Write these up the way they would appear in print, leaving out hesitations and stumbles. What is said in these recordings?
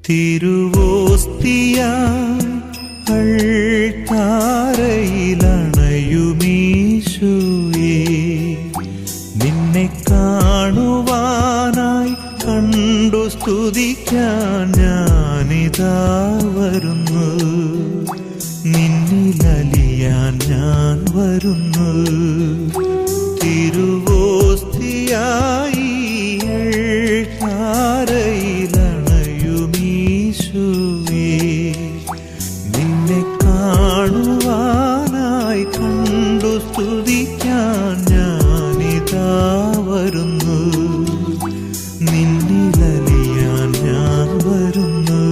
തിരുവോസ്തിയായി അൾത്താരയിലണയുമീശോയേ, നിന്നെ കാണുവാനായി കണ്ടു സ്തുതിക്കാൻ ഞാനിതാ വരുന്നു, നിന്നിലലിയാൻ ഞാൻ വരുന്നു. തിരുവോസ്തിയായി അൾത്താരയിലണയുമീശോയേ, നിന്നെ കാണുവാനായി കണ്ടു സ്തുതിക്കാൻ ഞാനിതാ വരുന്നു, നിന്നിലലിയാൻ ഞാൻ വരുന്നു.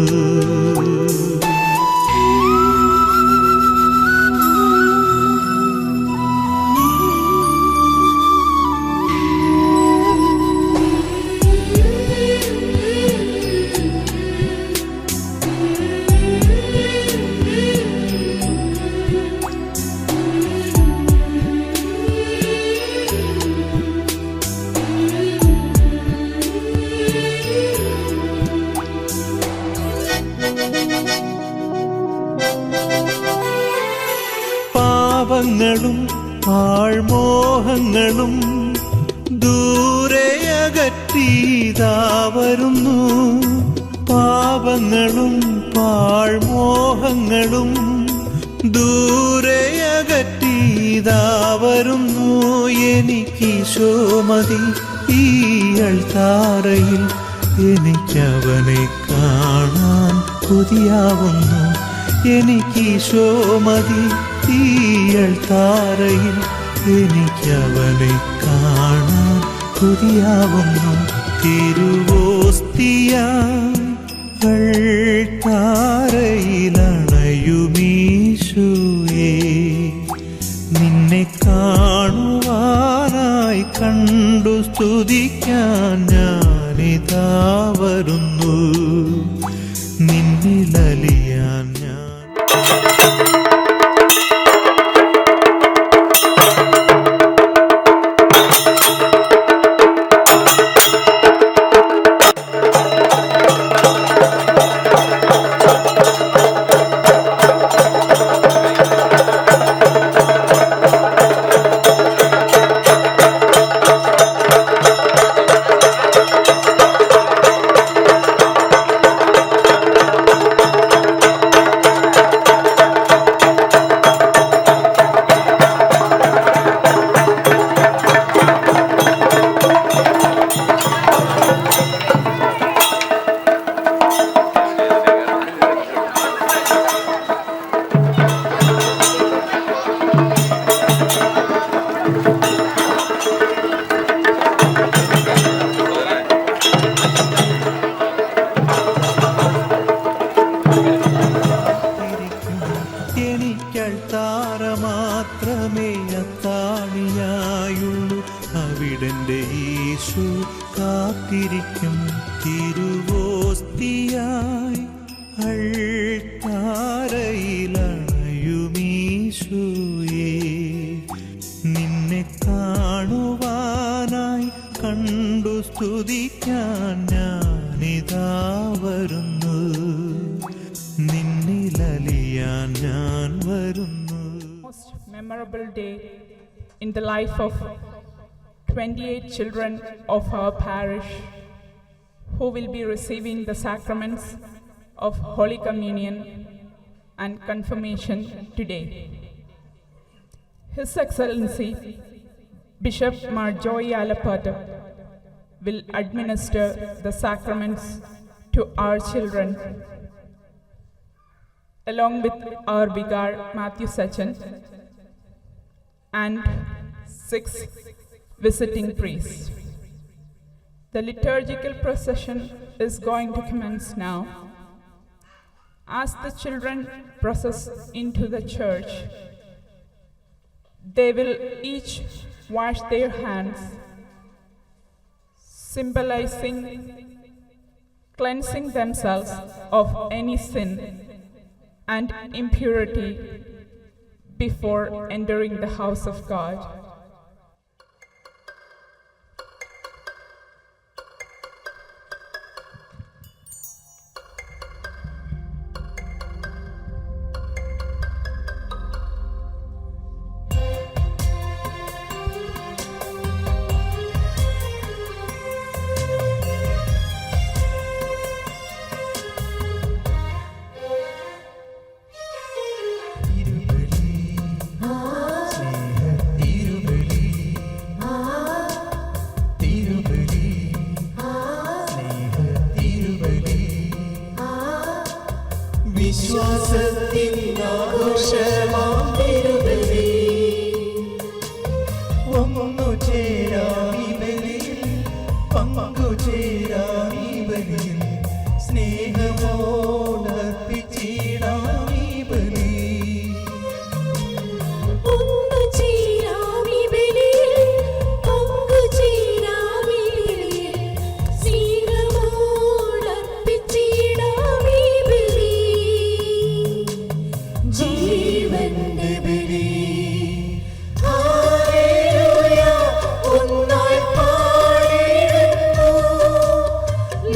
പാപങ്ങളും ആൾമോഹങ്ങളും ദൂരെ അകറ്റിതാ വരുന്നു, പാപങ്ങളും പാഴ്മോഹങ്ങളും ദൂരെ അകറ്റിതാ വരുന്നു. എനിക്കീശോ മതി ഈ അൾത്താരയിൽ, എനിക്കവനെ കാണാൻ കൊതിയാവുന്നു. എനിക്കീശോ മതി ഈ അൾത്താരയിൽ, എനിക്കവനെ കാണാൻ കൊതിയാവുന്നു. തിരുവോസ്തിയായി അൾത്താരയിലണയുമീശോയേ, നിന്നെ കാണുവാനായി കണ്ടു സ്തുതിക്കാൻ ഞാനിതാ വരുന്നു, നിന്നിലലിയാൻ ഞാൻ. എനിക്കൾത്താര മാത്രമേ അത്താണിയായുള്ളൂ, അവിടെൻ്റെ യേശു കാത്തിരിക്കും. തിരുവോസ്തിയായി അൾത്താരയിലണയുമീശോയേ, നിന്നെ കാണുവാനായി കണ്ടു സ്തുതിക്കാൻ ഞാനിതാ വരുന്നു, നിന്നിലലിയാൻ ഞാൻ വരുന്നു. Most memorable day in the life of 28 children of our parish who will be receiving the sacraments of Holy Communion and Confirmation today. His Excellency Bishop Mar Joy Alapata will administer the sacraments to our children along with our Vicar Matthew Sachin and 6 visiting priests. The liturgical procession is going to commence now. As the children process into the church, they will each wash their hands, symbolizing cleansing themselves of any sin and impurity before entering the house of God. വിശ്വാസത്തിൻ ആഘോഷമാം തിരുബലി ഒന്നു ചേരാം ഈ ബലിയിൽ പങ്കുചേരാം ഈ ബലിയിൽ സ്നേഹമോടർപ്പിച്ചിടാം ഈ ബലി ജീവന്റെ ബലി ഹല്ലേലൂയ ഒന്നായി പാടിടുന്നു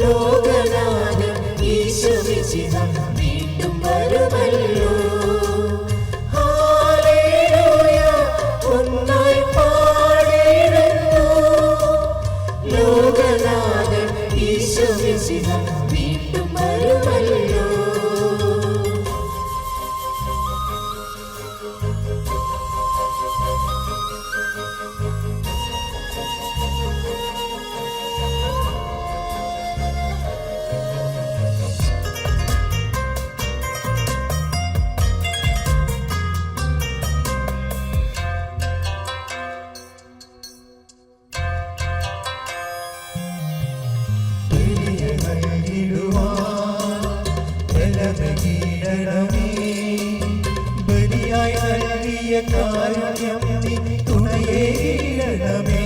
ലോകനാഥൻ യേശുമിശിഹ വീണ്ടും വരുമല്ലോ ഹല്ലേലൂയ ഒന്നായി പാടിടുന്നു ലോകനാഥൻ യേശുമിശിഹ വീണ്ടും വരുമല്ലോ ബലിയായി നൽകിയ കാരുണ്യം നീ തുണയേകിടണമേ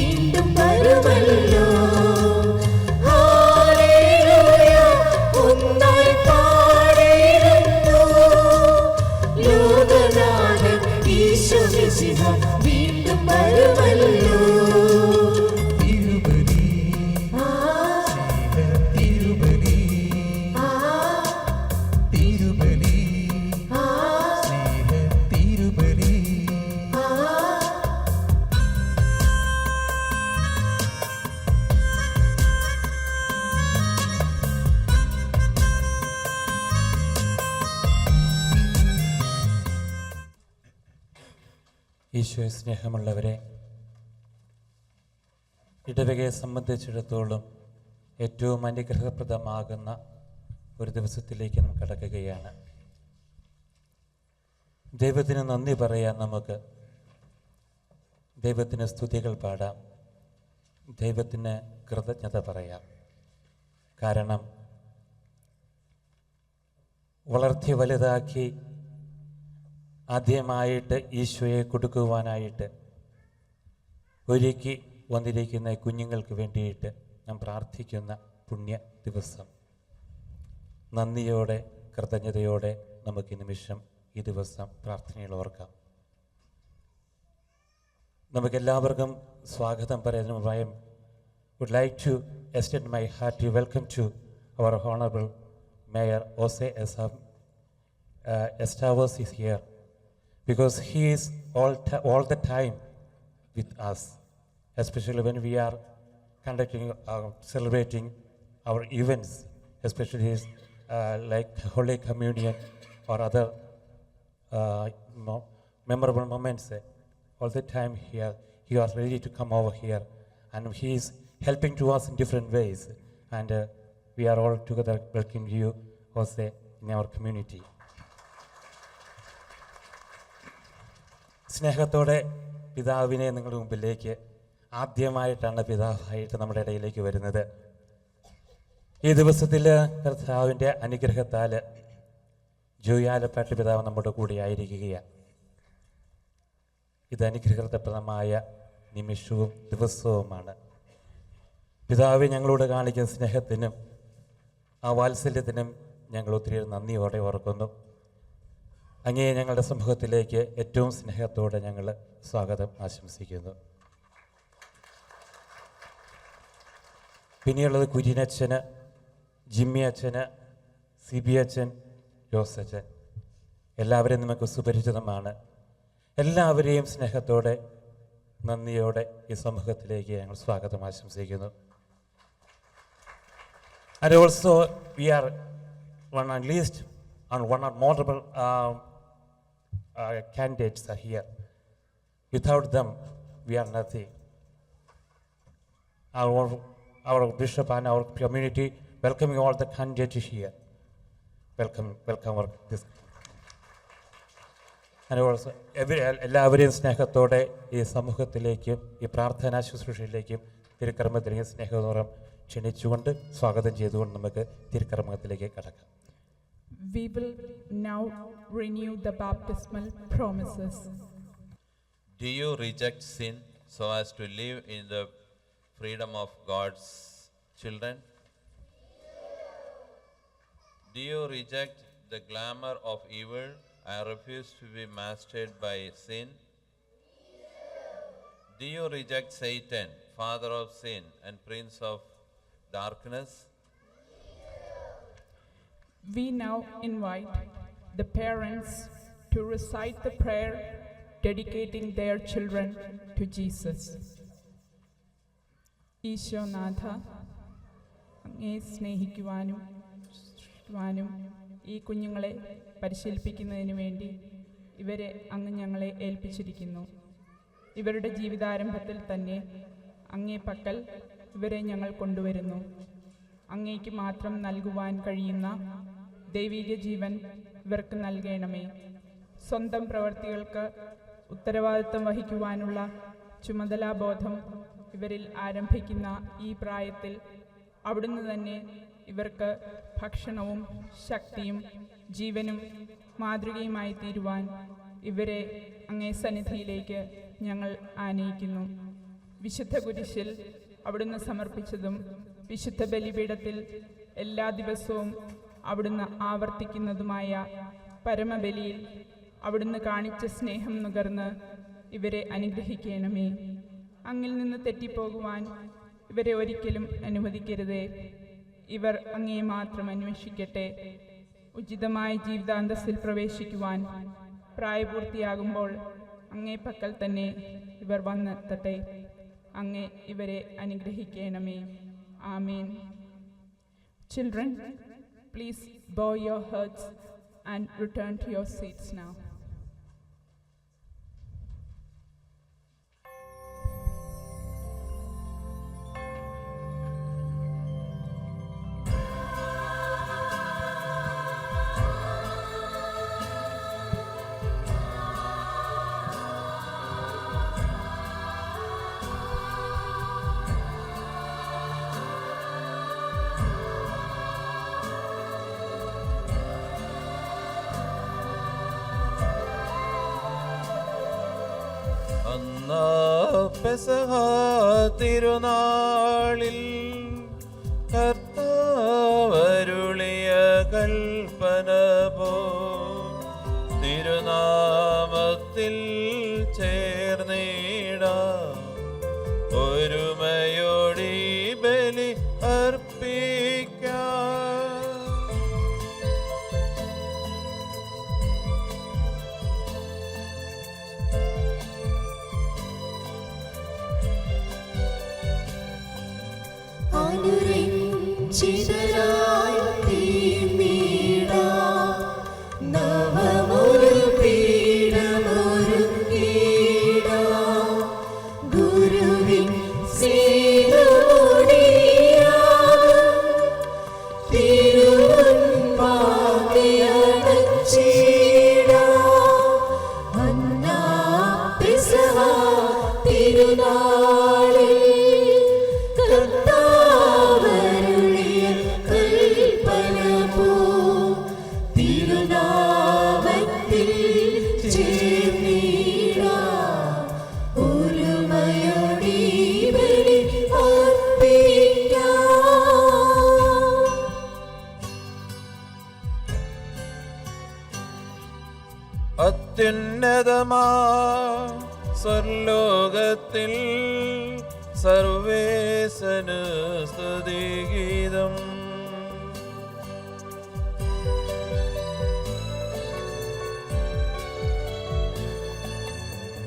വീണ്ടും വരുമല്ലോ ഹല്ലേലൂയ ഒന്നായി പാടിടുന്നു ലോകനാഥൻ യേശുമിശിഹ വീണ്ടും വരുമല്ലോ തിരുബലി തിരുബലി തിരുബലി സ്നേഹ തിരുബലി ഈശോയെ സ്നേഹമുള്ളവരെ, ഇടവകയെ സംബന്ധിച്ചിടത്തോളം ഏറ്റവും അനുഗ്രഹപ്രദമാകുന്ന ഒരു ദിവസത്തിലേക്ക് നാം കടക്കുകയാണ്. ദൈവത്തിന് നന്ദി പറയാം, നമുക്ക് ദൈവത്തിന് സ്തുതികൾ പാടാം, ദൈവത്തിന് കൃതജ്ഞത പറയാം. കാരണം വളർത്തി വലുതാക്കി ആദ്യമായിട്ട് ഈശോയെ കൊടുക്കുവാനായിട്ട് ഒരുക്കി വന്നിരിക്കുന്ന കുഞ്ഞുങ്ങൾക്ക് വേണ്ടിയിട്ട് ഞാൻ പ്രാർത്ഥിക്കുന്ന പുണ്യ ദിവസം. നന്ദിയോടെ കൃതജ്ഞതയോടെ നമുക്ക് നിമിഷം ഈ ദിവസം പ്രാർത്ഥനയിൽ ഓർക്കാം. നമുക്കെല്ലാവർക്കും സ്വാഗതം പറയുന്നതിന് would like to extend my hearty welcome to our Honorable Mayor Jose Estavos is here, because he is all the time with us, especially when we are conducting celebrating our events, especially like Holy Communion or other memorable moments. All the time here, he was ready to come over here, and he is helping to us in different ways, and we are all together welcoming you, Jose, in our community. സ്നേഹത്തോടെ പിതാവിനെ നിങ്ങളുടെ മുമ്പിലേക്ക് ആദ്യമായിട്ടാണ് പിതാവായിട്ട് നമ്മുടെ ഇടയിലേക്ക് വരുന്നത്. ഈ ദിവസത്തിൽ കർത്താവിൻ്റെ അനുഗ്രഹത്താൽ ജോയാലപ്പാട്ട് പിതാവ് നമ്മുടെ കൂടെ ആയിരിക്കുകയാണ്. ഇത് അനുഗ്രഹപ്രദമായ നിമിഷവും ദിവസവുമാണ്. പിതാവ് ഞങ്ങളോട് കാണിക്കുന്ന സ്നേഹത്തിനും ആ വാത്സല്യത്തിനും ഞങ്ങൾ ഒത്തിരി നന്ദിയോടെ ഓർക്കുന്നു. അങ്ങേ ഞങ്ങളുടെ സമൂഹത്തിലേക്ക് ഏറ്റവും സ്നേഹത്തോടെ ഞങ്ങൾ സ്വാഗതം ആശംസിക്കുന്നു. പിന്നെയുള്ളത് കുര്യനച്ഛന്, ജിമ്മി അച്ഛന്, സിബി അച്ഛൻ, ജോസച്ചൻ, എല്ലാവരെയും നമുക്ക് സുപരിചിതമാണ്. എല്ലാവരെയും സ്നേഹത്തോടെ നന്ദിയോടെ ഈ സമൂഹത്തിലേക്ക് ഞങ്ങൾ സ്വാഗതം ആശംസിക്കുന്നു. And also we are one at least and one or multiple candidates are here. Without them, we are nothing. Our bishop and our community welcoming all the candidates here. Welcome this. And also എല്ലാവരെയും സ്നേഹത്തോടെ ഈ സമൂഹത്തിലേക്കും ഈ പ്രാർത്ഥനാ ശുശ്രൂഷയിലേക്കും തിരുക്കർമ്മത്തിലേക്ക് സ്നേഹപൂർവ്വം ക്ഷണിച്ചുകൊണ്ട് സ്വാഗതം ചെയ്തുകൊണ്ട് നമുക്ക് തിരുക്കർമ്മത്തിലേക്ക് കടക്കാം. We will now renew the baptismal promises. Do you reject sin so as to live in the freedom of God's children? Do you reject the glamour of evil and refuse to be mastered by sin? Do you reject Satan, father of sin and prince of darkness? We now invite the parents to recite the prayer dedicating their children to Jesus. ഈശോനാഥ, അങ്ങയെ സ്നേഹിക്കുവാനും ഈ കുഞ്ഞുങ്ങളെ പരിശീലിപ്പിക്കുന്നതിന് വേണ്ടി ഇവരെ അങ്ങ് ഞങ്ങളെ ഏൽപ്പിച്ചിരിക്കുന്നു. ഇവരുടെ ജീവിതാരംഭത്തിൽ തന്നെ അങ്ങേ പക്കൽ ഇവരെ ഞങ്ങൾ കൊണ്ടുവരുന്നു. അങ്ങേക്ക് മാത്രം നൽകുവാൻ കഴിയുന്ന ദൈവിക ജീവൻ ഇവർക്ക് നൽകണമേ. സ്വന്തം പ്രവൃത്തികൾക്ക് ഉത്തരവാദിത്വം വഹിക്കുവാനുള്ള ചുമതലാബോധം ഇവരിൽ ആരംഭിക്കുന്ന ഈ പ്രായത്തിൽ അവിടുന്ന് തന്നെ ഇവർക്ക് ഭക്ഷണവും ശക്തിയും ജീവനും മാതൃകയുമായി തീരുവാൻ ഇവരെ അങ്ങേ സന്നിധിയിലേക്ക് ഞങ്ങൾ ആനയിക്കുന്നു. വിശുദ്ധ കുരിശിൽ അവിടുന്ന് സമർപ്പിച്ചതും വിശുദ്ധ ബലിപീഠത്തിൽ എല്ലാ ദിവസവും അവിടുന്ന് ആവർത്തിക്കുന്നതുമായ പരമബലിയിൽ അവിടുന്ന് കാണിച്ച സ്നേഹം നുകർന്ന് ഇവരെ അനുഗ്രഹിക്കണമേ. അങ്ങിൽ നിന്ന് തെറ്റിപ്പോകുവാൻ ഇവരെ ഒരിക്കലും അനുവദിക്കരുതേ. ഇവർ അങ്ങയെ മാത്രം അന്വേഷിക്കട്ടെ. ഉചിതമായ ജീവിതാന്തസ്സിൽ പ്രവേശിക്കുവാൻ പ്രായപൂർത്തിയാകുമ്പോൾ അങ്ങേ പക്കൽ തന്നെ ഇവർ വന്നെത്തട്ടെ. അങ്ങേ ഇവരെ അനുഗ്രഹിക്കണമേ. ആമേൻ. Children, please bow your heads and return to your seats now. പെസഹ തിരുനാളിൽ കർത്താവരുളിയ കൽപ്പന പോ തിരുനാമത്തിൽ ചേർന്നിടാം ഒരുമയോടി ബലി അർപ്പിക്കാം. അനുരഞ്ജിതരായി തീർന്നിടാം. നവമൊരു പീഠമൊരുക്കിടാം. ഗുരുവിൻ സേവനോടിയാകും തിരുമുൻപാകെ അണച്ചിടാം. അന്നാ പെസഹ തിരുനാളിൽ കർത്താവരുളിയ കൽപ്പന പോ തിരുനാമത്തിൽ ചേർന്നിടാം ഒരുമയോടി ബലി അർപ്പിക്കാം. അത്യുന്നതമാ സ്വർലോകത്തിൽ സർവേശന് സ്തുതിഗീതം.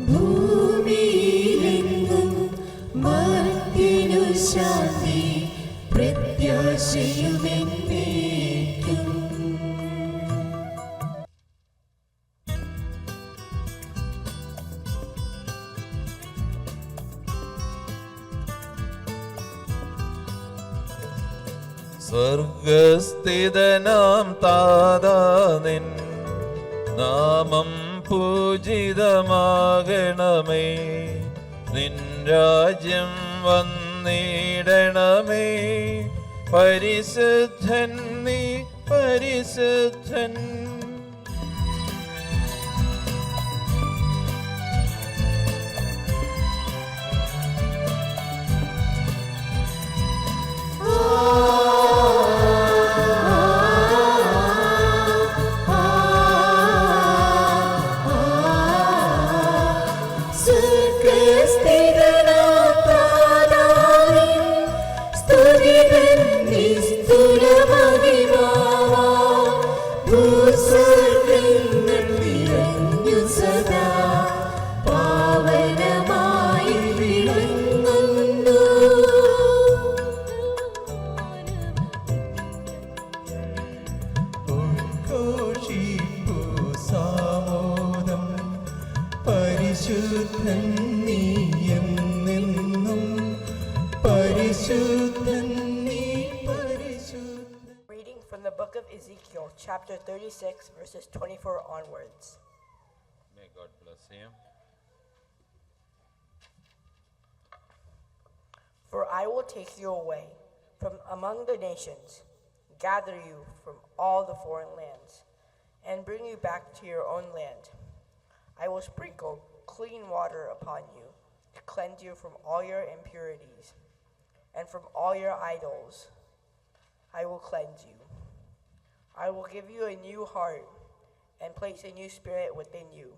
ഭൂമിയിലെങ്ങും സ്വർഗസ്ഥിതനാം താതാ നിൻ നാമം പൂജിതമാകണമേ. നിൻ രാജ്യം വന്നിടണമേ. പരിശുദ്ധൻ നീ പരിശുദ്ധൻ. ഉദ്ഘോഷിപ്പൂ സാമോദം. പരിശുദ്ധൻ നീ എന്നെന്നും. പരിശുദ്ധൻ നീ പരിശുദ്ധൻ. Reading from the book of Ezekiel, chapter 36, verses 24 onwards. May God bless you. For I will take you away from among the nations, gather you from all the foreign lands, and bring you back to your own land. I will sprinkle clean water upon you to cleanse you from all your impurities, and from all your idols I will cleanse you. I will give you a new heart and place a new spirit within you,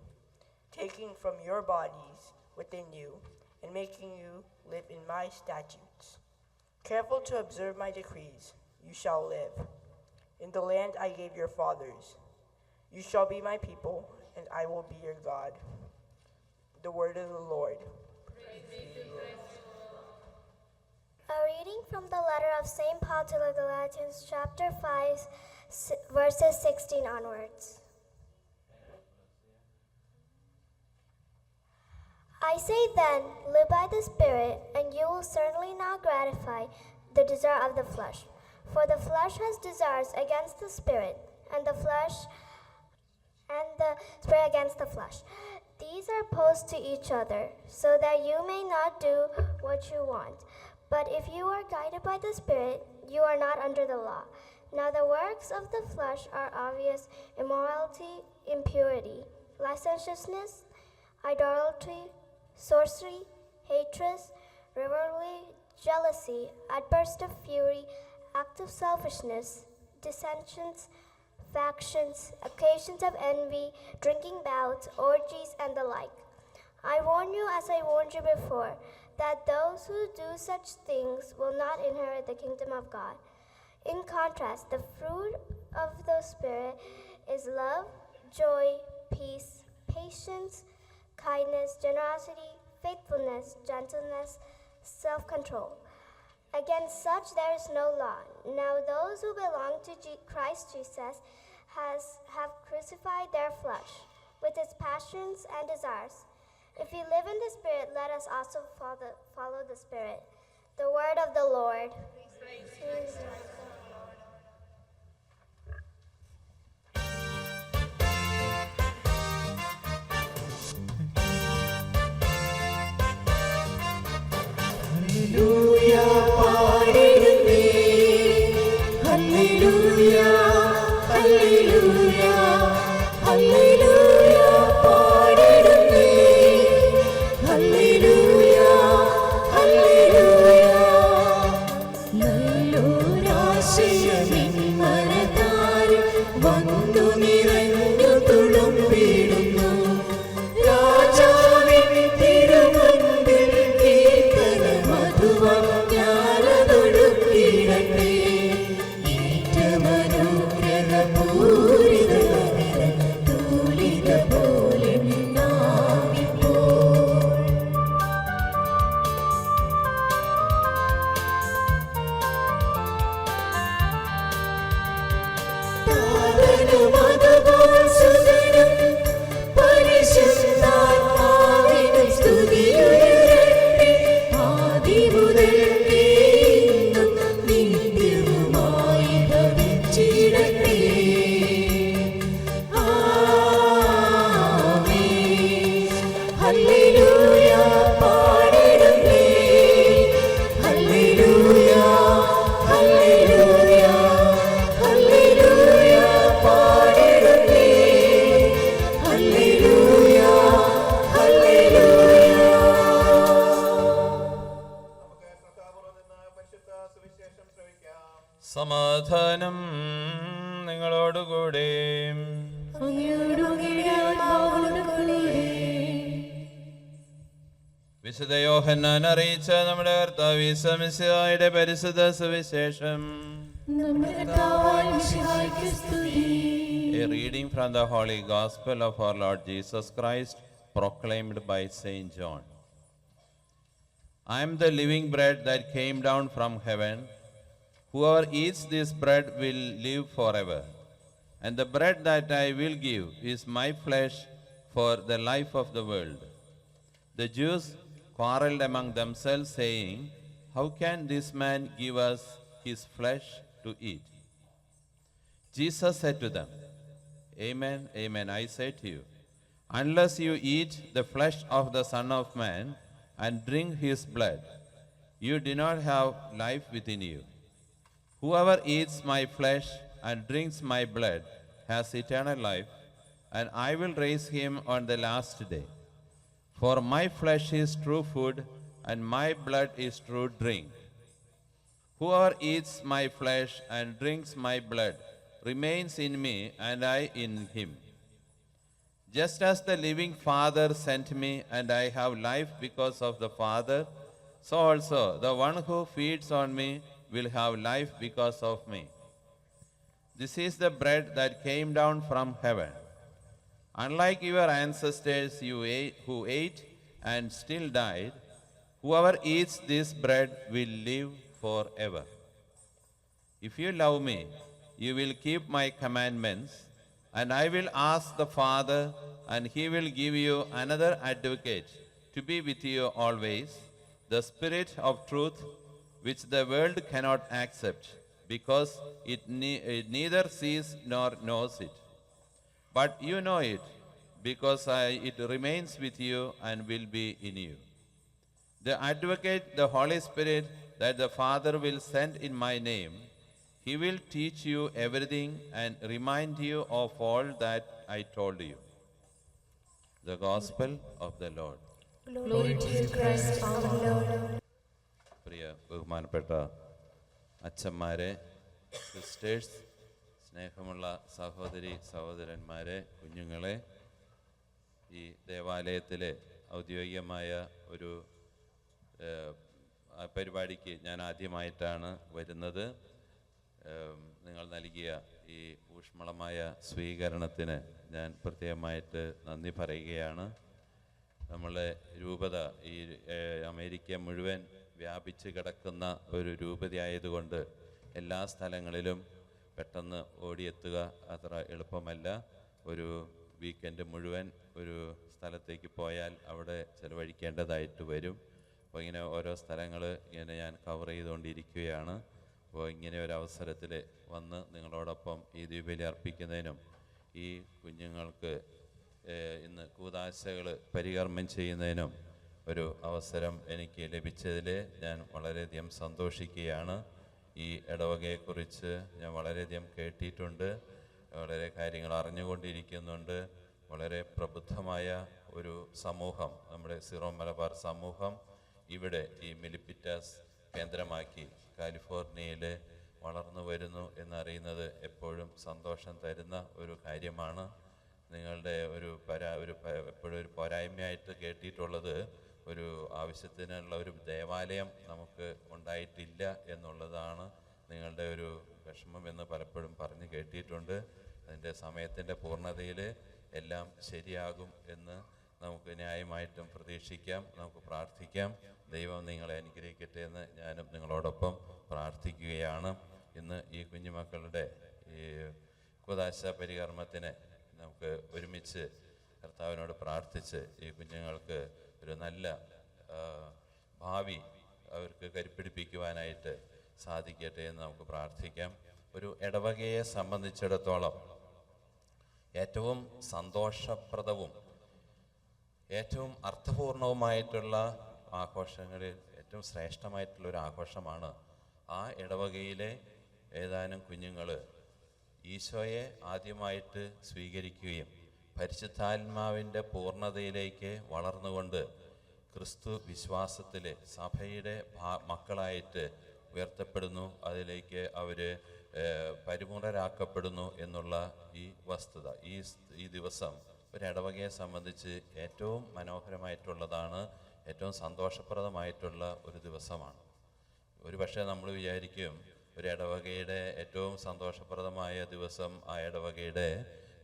taking from your bodies within you and making you live in my statutes. Careful to observe my decrees, you shall live. In the land I gave your fathers, you shall be my people, and I will be your God. The word of the Lord. A reading from the letter of St. Paul to the Galatians, chapter 5, verses 16 onwards. I say then, live by the Spirit, and you will certainly not gratify the desire of the flesh. For the flesh has desires against the Spirit, and the Spirit against the flesh. These are opposed to each other, so that you may not do what you want. But if you are guided by the Spirit, you are not under the law. Now the works of the flesh are obvious: immorality, impurity, licentiousness, idolatry, sorcery, hatred, rivalry, jealousy, outbursts of fury, acts of selfishness, dissensions, factions, occasions of envy, drinking bouts, orgies, and the like. I warn you, as I warned you before, that those who do such things will not inherit the kingdom of God. In contrast, the fruit of the Spirit is love, joy, peace, patience, kindness, generosity, faithfulness, gentleness, self-control. Against such there is no law. Now those who belong to Christ Jesus have crucified their flesh with its passions and desires. If we live in the Spirit, let us also follow the Spirit. The word of the Lord. ഹല്ലേലൂയ പാടിടുന്നേ. ഹല്ലേലൂയ, ഹല്ലേലൂയ, ഹല്ലേലൂയ പാടിടുന്നേ. ഹല്ലേലൂയ, ഹല്ലേലൂയ. നല്ലൊരാശയമെൻ മനതാരിൽ വന്നു നിറഞ്ഞു തുളുമ്പിടുന്നു. രാജാവിൻ തിരുമുൻപിൽ കീർത്തന മധുവാം ഞാനതൊഴുക്കിടട്ടെ. ഏറ്റമനുഗ്രഹപൂരിതനാം ഹല്ലേലൂയ പാടിടുന്നേ ഹല്ലേലൂയ ഹല്ലേലൂയ ഹല്ലേലൂയ പാടിടുന്നേ ഹല്ലേലൂയ ഹല്ലേലൂയ. സമാധാനം നിങ്ങളോടുകൂടെ. വിശുദ്ധ യോഹന്നാൻ അറിയിച്ച നമ്മുടെ കർത്താവ് ഈശോ മിശിഹായുടെ പരിശുദ്ധ സുവിശേഷം. A reading from the Holy Gospel of our Lord Jesus Christ, proclaimed by Saint John. I am the living bread that came down from heaven. Whoever eats this bread will live forever. And the bread that I will give is my flesh for the life of the world. The Jews quarreled among themselves, saying, "How can this man give us his flesh to eat?" Jesus said to them, "Amen, amen, I say to you, unless you eat the flesh of the Son of Man and drink his blood, you do not have life within you. Whoever eats my flesh and drinks my blood has eternal life, and I will raise him on the last day. For my flesh is true food, and my blood is true drink. Whoever eats my flesh and drinks my blood remains in me, and I in him. Just as the living Father sent me, and I have life because of the Father, so also the one who feeds on me will have life because of me. This is the bread that came down from heaven. Unlike your ancestors who ate and still died, whoever eats this bread will live forever. If you love me, you will keep my commandments, and I will ask the Father, and he will give you another advocate to be with you always, the Spirit of truth, which the world cannot accept, because it neither sees nor knows it. But you know it, because it remains with you and will be in you. The advocate, the Holy Spirit, that the Father will send in my name, he will teach you everything and remind you of all that I told you. The Gospel of the Lord. Glory to you, Christ our Lord. പ്രിയ ബഹുമാനപ്പെട്ട അച്ഛന്മാരെ, sisters, സ്നേഹമുള്ള സഹോദരി സഹോദരന്മാരെ, കുഞ്ഞുങ്ങളെ, ഈ ദേവാലയത്തിലെ ഔദ്യോഗികമായ ഒരു പരിപാടിക്ക് ഞാൻ ആദ്യമായിട്ടാണ് വരുന്നത്. നിങ്ങൾ നൽകിയ ഈ ഊഷ്മളമായ സ്വീകരണത്തിന് ഞാൻ പ്രത്യേകമായിട്ട് നന്ദി പറയുകയാണ്. നമ്മളെ രൂപത ഈ അമേരിക്ക മുഴുവൻ വ്യാപിച്ച് കിടക്കുന്ന ഒരു രൂപതയായതുകൊണ്ട് എല്ലാ സ്ഥലങ്ങളിലും പെട്ടെന്ന് ഓടിയെത്തുക അത്ര എളുപ്പമല്ല. ഒരു വീക്കെൻഡ് മുഴുവൻ ഒരു സ്ഥലത്തേക്ക് പോയാൽ അവിടെ ചിലവഴിക്കേണ്ടതായിട്ട് വരും. അപ്പോൾ ഇങ്ങനെ ഓരോ സ്ഥലങ്ങൾ ഇങ്ങനെ ഞാൻ കവർ ചെയ്തുകൊണ്ടിരിക്കുകയാണ്. അപ്പോൾ ഇങ്ങനെ ഒരു അവസരത്തിൽ വന്ന് നിങ്ങളോടൊപ്പം ഈ ദീപബലി അർപ്പിക്കുന്നതിനും ഈ കുഞ്ഞുങ്ങൾക്ക് ഇന്ന് കൂദാശകൾ പരികർമ്മം ചെയ്യുന്നതിനും ഒരു അവസരം എനിക്ക് ലഭിച്ചതിൽ ഞാൻ വളരെയധികം സന്തോഷിക്കുകയാണ്. ഈ ഇടവകയെക്കുറിച്ച് ഞാൻ വളരെയധികം കേട്ടിട്ടുണ്ട്, വളരെ കാര്യങ്ങൾ അറിഞ്ഞുകൊണ്ടിരിക്കുന്നുണ്ട്. വളരെ പ്രബുദ്ധമായ ഒരു സമൂഹം, നമ്മുടെ സിറോ മലബാർ സമൂഹം ഇവിടെ ഈ മിലിപ്പിറ്റാസ് കേന്ദ്രമാക്കി കാലിഫോർണിയയിൽ വളർന്നു വരുന്നു എന്നറിയുന്നത് എപ്പോഴും സന്തോഷം തരുന്ന ഒരു കാര്യമാണ്. നിങ്ങളുടെ എപ്പോഴും ഒരു പോരായ്മയായിട്ട് കേട്ടിട്ടുള്ളത് ഒരു ആവശ്യത്തിനുള്ള ഒരു ദേവാലയം നമുക്ക് ഉണ്ടായിട്ടില്ല എന്നുള്ളതാണ് നിങ്ങളുടെ ഒരു വിഷമം എന്ന് പലപ്പോഴും പറഞ്ഞ് കേട്ടിട്ടുണ്ട്. അതിൻ്റെ സമയത്തിൻ്റെ പൂർണ്ണതയിൽ എല്ലാം ശരിയാകും എന്ന് നമുക്ക് ന്യായമായിട്ടും പ്രതീക്ഷിക്കാം. നമുക്ക് പ്രാർത്ഥിക്കാം. ദൈവം നിങ്ങളെ അനുഗ്രഹിക്കട്ടെ എന്ന് ഞാനും നിങ്ങളോടൊപ്പം പ്രാർത്ഥിക്കുകയാണ്. ഇന്ന് ഈ കുഞ്ഞുമക്കളുടെ ഈ കൂദാശ പരികർമ്മത്തിന് നമുക്ക് ഒരുമിച്ച് കർത്താവിനോട് പ്രാർത്ഥിച്ച് ഈ കുഞ്ഞുങ്ങൾക്ക് ഒരു നല്ല ഭാവി അവർക്ക് കരുപ്പിടിപ്പിക്കുവാനായിട്ട് സാധിക്കട്ടെ എന്ന് നമുക്ക് പ്രാർത്ഥിക്കാം. ഒരു ഇടവകയെ സംബന്ധിച്ചിടത്തോളം ഏറ്റവും സന്തോഷപ്രദവും ഏറ്റവും അർത്ഥപൂർണവുമായിട്ടുള്ള ആഘോഷങ്ങളിൽ ഏറ്റവും ശ്രേഷ്ഠമായിട്ടുള്ള ഒരു ആഘോഷമാണ് ആ ഇടവകയിലെ ഏതാനും കുഞ്ഞുങ്ങൾ ഈശോയെ ആദ്യമായിട്ട് സ്വീകരിക്കുകയും പരിശുദ്ധാത്മാവിൻ്റെ പൂർണ്ണതയിലേക്ക് വളർന്നുകൊണ്ട് ക്രിസ്തു വിശ്വാസത്തിൽ സഭയുടെ മക്കളായിട്ട് ഉയർത്തപ്പെടുന്നു, അതിലേക്ക് അവർ പരിപൂർണരാക്കപ്പെടുന്നു എന്നുള്ള ഈ വസ്തുത ഈ ദിവസം ഒരു ഇടവകയെ സംബന്ധിച്ച് ഏറ്റവും മനോഹരമായിട്ടുള്ളതാണ്, ഏറ്റവും സന്തോഷപ്രദമായിട്ടുള്ള ഒരു ദിവസമാണ്. ഒരു പക്ഷേ നമ്മൾ വിചാരിക്കും ഒരു ഇടവകയുടെ ഏറ്റവും സന്തോഷപ്രദമായ ദിവസം ആ ഇടവകയുടെ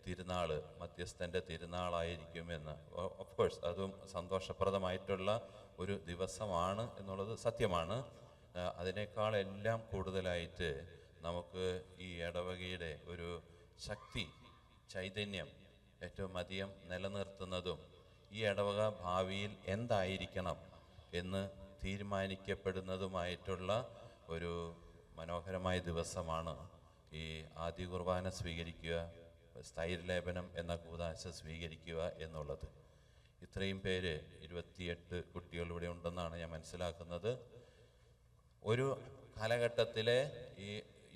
തിരുനാൾ, മധ്യസ്ഥൻ്റെ തിരുനാളായിരിക്കുമെന്ന്. ഓഫ് കോഴ്സ് അതും സന്തോഷപ്രദമായിട്ടുള്ള ഒരു ദിവസമാണ് എന്നുള്ളത് സത്യമാണ്. അതിനേക്കാളെല്ലാം കൂടുതലായിട്ട് നമുക്ക് ഈ ഇടവകയുടെ ഒരു ശക്തി, ചൈതന്യം ഏറ്റവും അധികം നിലനിർത്തുന്നതും ഈ ഇടവക ഭാവിയിൽ എന്തായിരിക്കണം എന്ന് തീരുമാനിക്കപ്പെടുന്നതുമായിട്ടുള്ള ഒരു മനോഹരമായ ദിവസമാണ് ഈ ആദ്യ കുർബാന സ്വീകരിക്കുക, സ്ഥൈര്യലേപനം എന്ന കൂദാശ സ്വീകരിക്കുക എന്നുള്ളത്. ഇത്രയും പേര് 28 കുട്ടികൾ ഇവിടെ ഉണ്ടെന്നാണ് ഞാൻ മനസ്സിലാക്കുന്നത്. ഒരു കാലഘട്ടത്തിലെ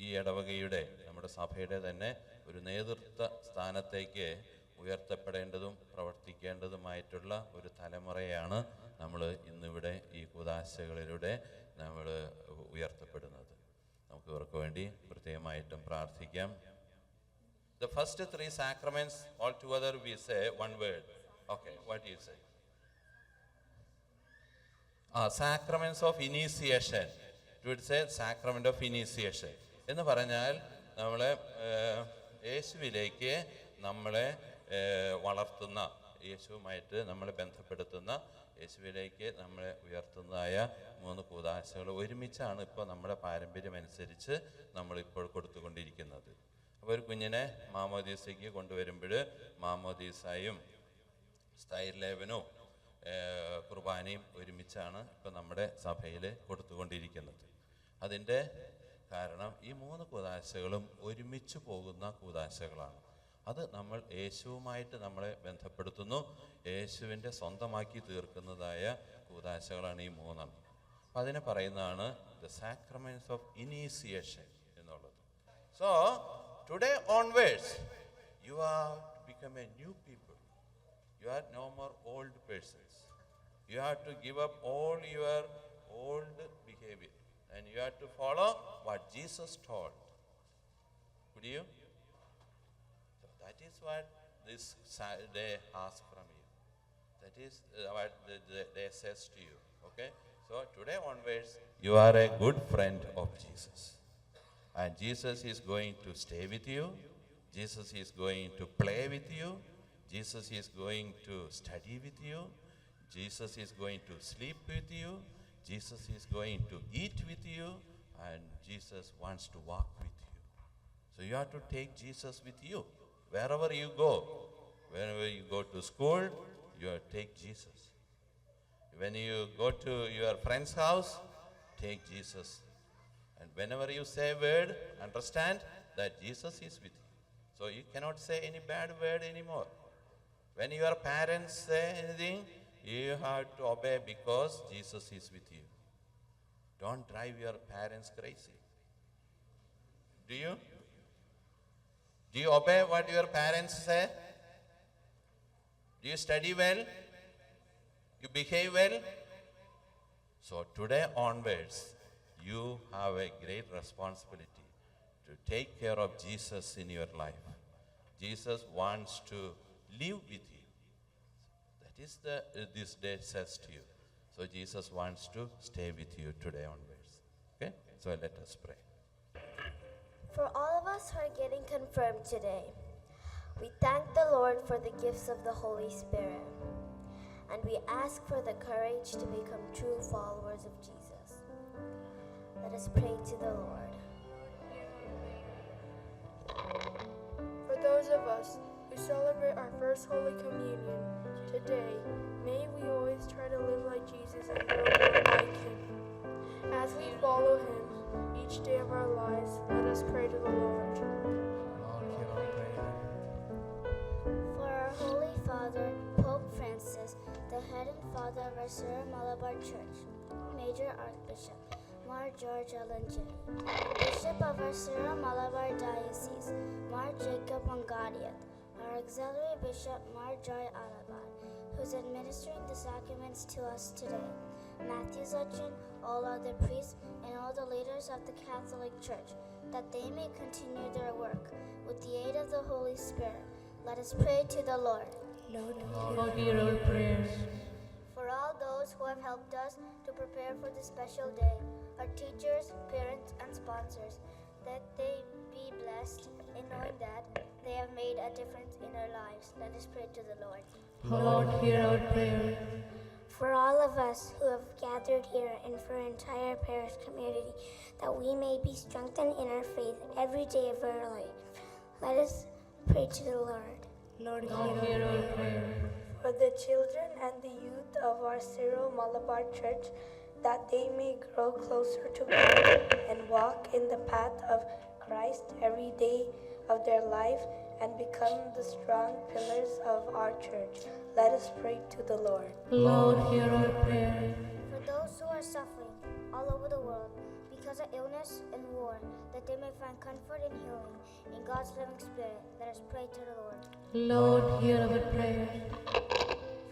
ഈ ഇടവകയുടെ, നമ്മുടെ സഭയുടെ തന്നെ ഒരു നേതൃത്വ സ്ഥാനത്തേക്ക് ഉയർത്തപ്പെടേണ്ടതും പ്രവർത്തിക്കേണ്ടതുമായിട്ടുള്ള ഒരു തലമുറയാണ് നമ്മൾ ഇന്നിവിടെ ഈ കൂദാശകളിലൂടെ നമ്മൾ ഉയർത്തപ്പെടുന്നത്. നമുക്ക് ഇവർക്ക് വേണ്ടി പ്രത്യേകമായിട്ടും പ്രാർത്ഥിക്കാം. The first 3 sacraments all together we say one word. Okay, what do you say? Sacraments of initiation. It would say sacrament of initiation. എന്ന് പറഞ്ഞാൽ നമ്മളെ യേശുവിലേക്ക് നമ്മളെ വളർത്തുന്ന, യേശുവുമായിട്ട് നമ്മളെ ബന്ധപ്പെടുത്തുന്ന, യേശുവിലേക്ക് നമ്മളെ ഉയർത്തുന്നതായ 3 കൂദാശകൾ ഒരുമിച്ചാണ് ഇപ്പോൾ നമ്മുടെ പാരമ്പര്യം അനുസരിച്ച് നമ്മളിപ്പോൾ കൊടുത്തുകൊണ്ടിരിക്കുന്നത്. അപ്പോൾ ഒരു കുഞ്ഞിനെ മാമോദീസയ്ക്ക് കൊണ്ടുവരുമ്പോൾ മാമോദീസായും സ്ഥൈര്യലേപനവും കുർബാനയും ഒരുമിച്ചാണ് ഇപ്പോൾ നമ്മുടെ സഭയിൽ കൊടുത്തുകൊണ്ടിരിക്കുന്നത്. അതിൻ്റെ കാരണം ഈ 3 കൂദാശകളും ഒരുമിച്ച് പോകുന്ന കൂദാശകളാണ്. അത് നമ്മൾ യേശുവുമായിട്ട് നമ്മളെ ബന്ധപ്പെടുത്തുന്നു, യേശുവിൻ്റെ സ്വന്തമാക്കി തീർക്കുന്നതായ കൂദാശകളാണ് ഈ 3. അപ്പം അതിനെ പറയുന്നതാണ് ദ സാക്രമെന്റ്സ് ഓഫ് ഇനീസിയേഷൻ എന്നുള്ളത്. So today onwards you are to become a new people. You are no more old persons. You have to give up all your old behavior and you have to follow what Jesus taught. Could you? So that is what this day asks from you. That is what they says to you. Okay? So today onwards you are a good friend of Jesus. And Jesus is going to stay with you. Jesus is going to play with you. Jesus is going to study with you. Jesus is going to sleep with you. Jesus is going to eat with you. And Jesus wants to walk with you. So you have to take Jesus with you. Wherever you go, whenever you go to school, you have to take Jesus. When you go to your friend's house, take Jesus. And whenever you say a word, understand that Jesus is with you. So you cannot say any bad word anymore. When your parents say anything, you have to obey because Jesus is with you. Don't drive your parents crazy. Do you? Do you obey what your parents say? Do you study well? You behave well? So today onwards, you have a great responsibility to take care of Jesus in your life. Jesus wants to live with you. That is this day says to you. So Jesus wants to stay with you today onwards. Okay? So let us pray. For all of us who are getting confirmed today, we thank the Lord for the gifts of the Holy Spirit. And we ask for the courage to become true followers of Jesus. Let us pray to the Lord. For those of us who celebrate our first Holy Communion today, may we always try to live like Jesus and grow more like Him. As we follow Him each day of our lives, let us pray to the Lord. Lord, hear our prayer. For our Holy Father, Pope Francis, head and father of our Syro Malabar Church, Major Archbishop Mar George Allen Jay, Bishop of our Syro Malabar Diocese, Mar Jacob Mangadiat, our Auxiliary Bishop Mar Joy Alabad, who's administering the sacraments to us today, Matthew Zachin, all other priests, and all the leaders of the Catholic Church, that they may continue their work with the aid of the Holy Spirit. Let us pray to the Lord. Lord, hear our prayers. For all those who have helped us to prepare for this special day, our teachers, parents, and sponsors, that they be blessed in knowing that they have made a difference in our lives. Let us pray to the Lord. Lord, hear our prayer. For all of us who have gathered here and for our entire parish community, that we may be strengthened in our faith every day of our life. Let us pray to the Lord. Lord, hear our prayer. For the children and the youth of our Syro Malabar Church, that they may grow closer to God and walk in the path of Christ every day of their life and become the strong pillars of our church. Let us pray to the Lord. Lord, hear our prayer. For those who are suffering all over the world because of illness and war, that they may find comfort and healing in God's living Spirit, let us pray to the Lord. Lord, hear our prayer.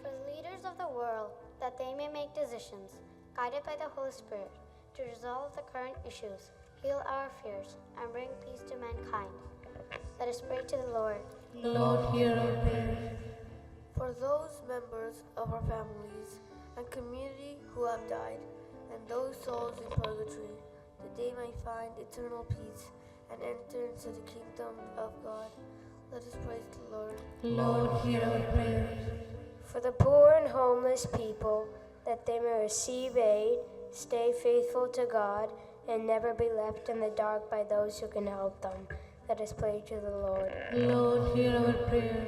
For the leaders of the world, that they may make decisions, guided by the Holy Spirit, to resolve the current issues, heal our fears, and bring peace to mankind. Let us pray to the Lord. Lord, hear our prayer. For those members of our families and community who have died, and those souls in purgatory, that they may find eternal peace and enter into the kingdom of God. Let us praise the Lord. Lord, hear our prayer. For the poor and homeless people, that they may receive aid, stay faithful to God, and never be left in the dark by those who can help them. Let us pray to the Lord. Lord, hear our prayer.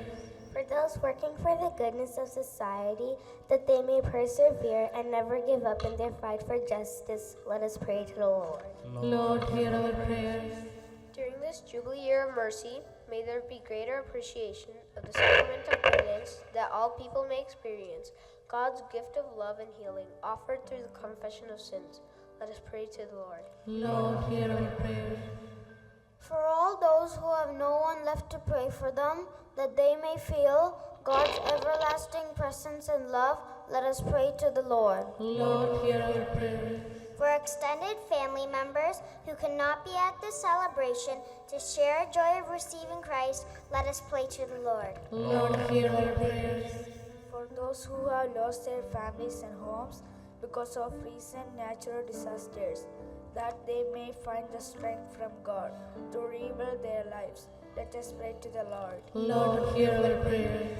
For those working for the goodness of society, that they may persevere and never give up in their fight for justice, let us pray to the Lord. Lord, hear our prayers. During this Jubilee year of mercy, may there be greater appreciation of the sacrament of penance that all people may experience, God's gift of love and healing offered through the confession of sins. Let us pray to the Lord. Lord, hear our prayer. For all those who have no one left to pray for them, that they may feel God's everlasting presence and love, let us pray to the Lord. Lord, hear our prayer. For extended family members who cannot be at this celebration to share joy of receiving Christ, let us pray to the Lord. Lord, hear our prayers. For those who have lost their families and homes because of recent natural disasters, that they may find the strength from God to rebuild their lives. Let us pray to the Lord. Lord, hear our prayers.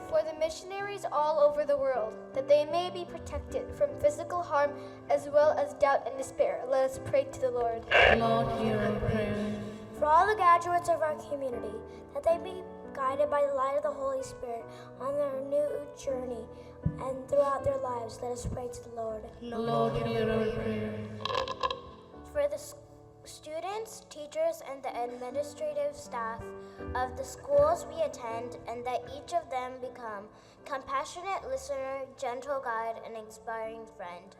For the missionaries all over the world, that they may be protected from physical harm as well as doubt and despair, let us pray to the Lord. Lord, hear our prayers. For all the graduates of our community, that they be guided by the light of the Holy Spirit on their new journey and throughout their lives, let us pray to the Lord. Lord, hear our prayers. For the students, teachers, and the administrative staff of the schools we attend, and that each of them become compassionate listener, gentle guide, and inspiring friend,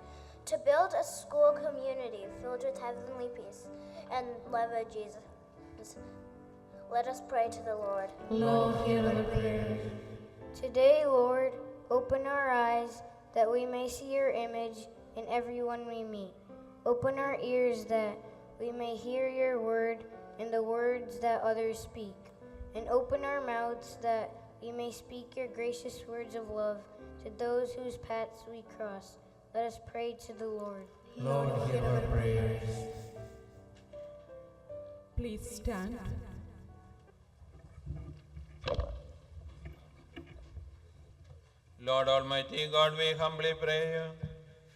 to build a school community filled with heavenly peace and love of Jesus. Let us pray to the Lord. Lord, hear our prayers. Today, Lord, open our eyes that we may see your image in everyone we meet. Open our ears that we may hear your word and the words that others speak. And open our mouths that we may speak your gracious words of love to those whose paths we cross. Let us pray to the Lord. Lord, hear our prayers. Please stand. Lord Almighty God, we humbly pray,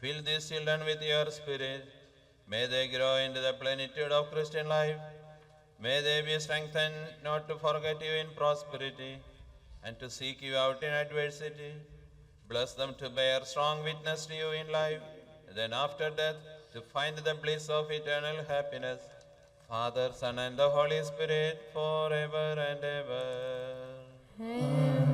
fill these children with your Spirit. May they grow into the plenitude of Christian life. May they be strengthened not to forget you in prosperity and to seek you out in adversity. Bless them to bear strong witness to you in life, and then after death to find the bliss of eternal happiness. Father, Son, and the Holy Spirit, forever and ever. Amen.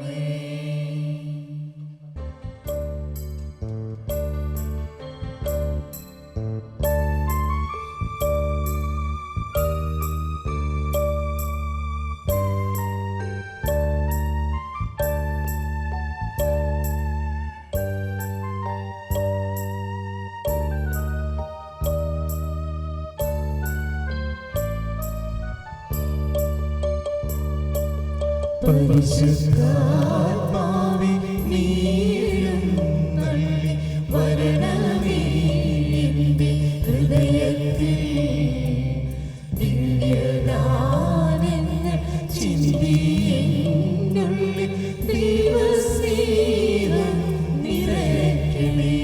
പരിശുദ്ധാത്മാവേ നീ എഴുന്നള്ളി വരണമേ എൻ്റെ ഹൃദയത്തിൽ ദിവ്യദാനങ്ങൾ ചിന്തി എന്നുള്ളിൽ ദൈവസ്നേഹം നിറയ്ക്കണേ.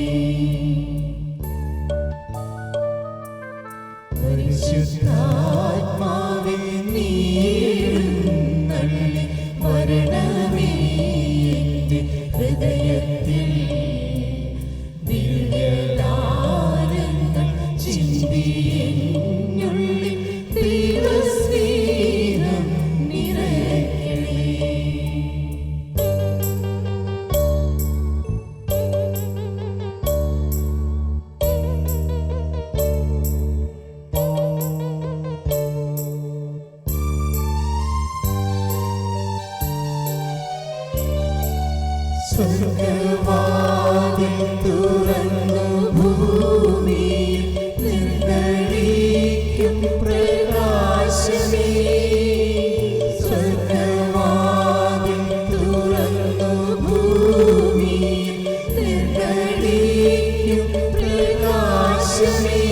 പരിശുദ്ധാത്മാവേ നീ എഴുന്നള്ളി വരണമേ എൻ്റെ ഹൃദയത്തിൽ ദിവ്യദാനങ്ങൾ ചിന്തി എന്നുള്ളിൽ ദൈവസ്നേഹം നിറയ്ക്കണേ. സ്വർഗവാതിൽ തുറന്നു ഭൂമിയിൽ നിർഗളിക്കും പ്രകാശമേ. സ്വർഗവാതിൽ തുറന്നു ഭൂമിയിൽ നിർഗളിക്കും പ്രകാശമേ.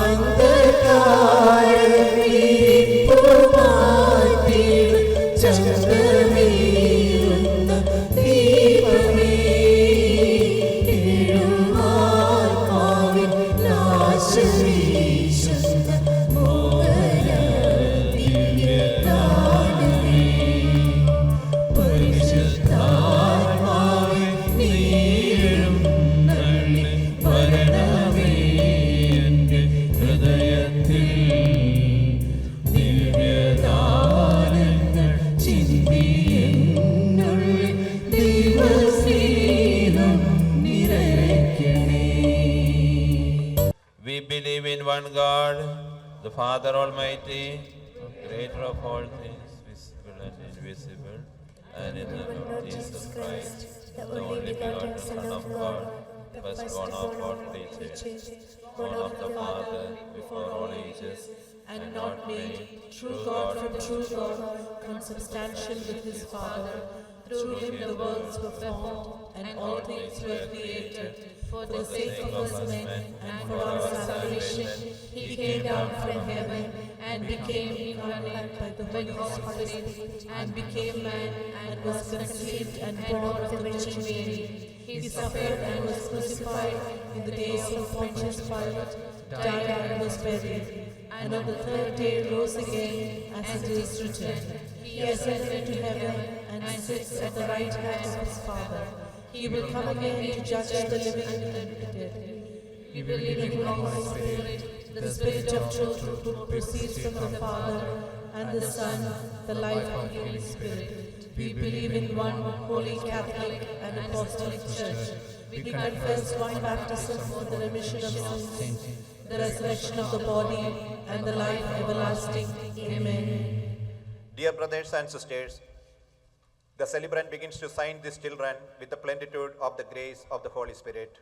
അന്ധകാരവിരിപ്പു മാറ്റിയിടും ചന്ദ്രമേറുന്ന ദീപമേ. ഏഴുമാത്മാവിൻ നാശമീശുന്ന മോഹന ദിവ്യദാനമേ. പരിശുദ്ധാത്മാവേ നീ എഴുന്നള്ളി വരണമേ എൻ്റെ ഹൃദയത്തിൽ ദിവ്യദാനങ്ങൾ ചിന്തി എന്നുള്ളിൽ ദൈവസ്നേഹം നിറയ്ക്കണേ. We believe in one God, the Father Almighty, creator of all things, visible and invisible, and in the Lord Jesus Christ, the only begotten Son of God, firstborn of all creatures, born of the Father before all ages, and not made, true God from true God, consubstantial with his Father. Through him the worlds were formed, and all things were created. For the sake of us men, and for our salvation, he came down from heaven, and became incarnate by the Holy Spirit, and became man, and was conceived and born of the Virgin Mary. He suffered and was crucified in the days of Pontius Pilate, died and was buried, and on the third day rose again, as it is written. He ascended into heaven, and sits at the right hand of his Father. He will come again to judge the living and the dead. We believe in one Holy Spirit, the Spirit of truth who proceeds from the Father, and the Son, the life of the Holy Spirit. We believe in one holy Catholic and Apostolic Church. We confess one baptism for the remission of sins, the resurrection of the body, and the life everlasting. Amen. Dear brothers and sisters, the celebrant begins to sign these children with the plenitude of the grace of the Holy Spirit.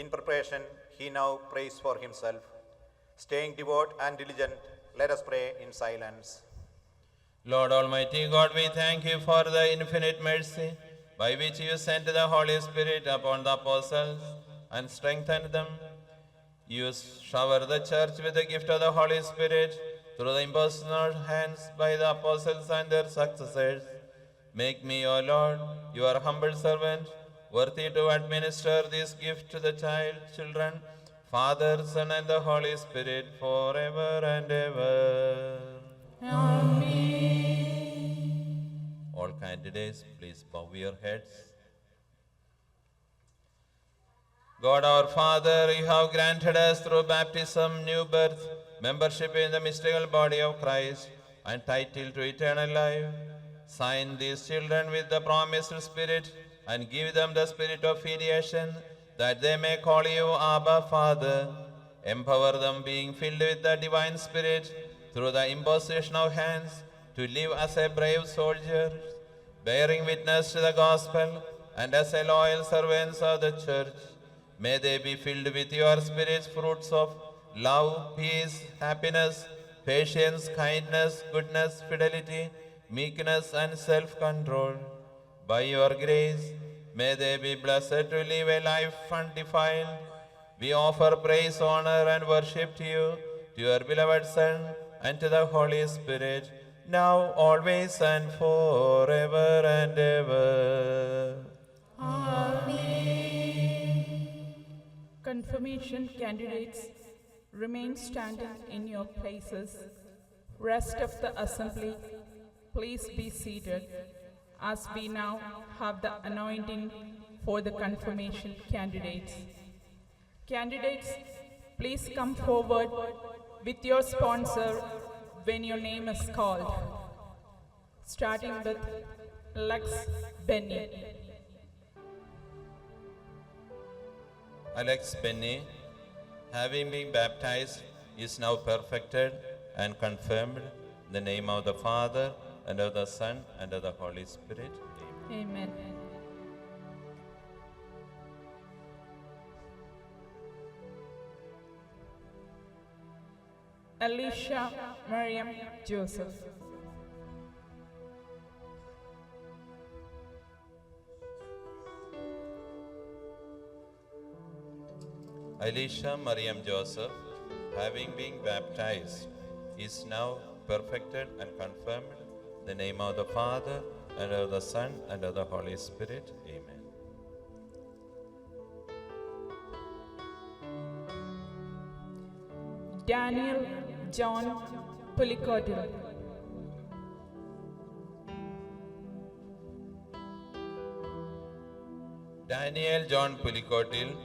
In preparation, he now prays for himself. Staying devout and diligent, let us pray in silence. Lord Almighty God, we thank you for the infinite mercy by which you sent the Holy Spirit upon the apostles and strengthened them. You shower the church with the gift of the Holy Spirit through the impersonal hands by the apostles and their successors. Make me, O Lord, your humble servant, worthy to administer this gift to the children, Father, Son, and the Holy Spirit, forever and ever. Amen. All candidates, please bow your heads. God our Father, you have granted us through baptism, new birth, membership in the mystical body of Christ, and title to eternal life. Sign these children with the promised Spirit, and give them the spirit of filiation, that they may call you Abba, Father. Empower them, being filled with the divine Spirit, through the imposition of hands, to live as a brave soldier, bearing witness to the gospel, and as a loyal servants of the church. May they be filled with your Spirit's fruits of love, peace, happiness, patience, kindness, goodness, fidelity, meekness and self-control. By your grace, may they be blessed to live a life undefiled. We offer praise, honor, and worship to you, to your beloved Son, and to the Holy Spirit, now, always, and forever and ever. Confirmation candidates, remain standing in your places. Rest of the assembly, please be seated as we now have the anointing for the confirmation candidates. Candidates, please come forward with your sponsor when your name is called. Starting with Lex Benny. Alex Benny, having been baptized, is now perfected and confirmed in the name of the Father, and of the Son, and of the Holy Spirit. Amen. Amen. Alicia Mariam Joseph. Elisha Mariam Joseph, having been baptized, is now perfected and confirmed in the name of the Father, and of the Son, and of the Holy Spirit. Amen. Daniel John Pulikodil. Daniel John Pulikotil,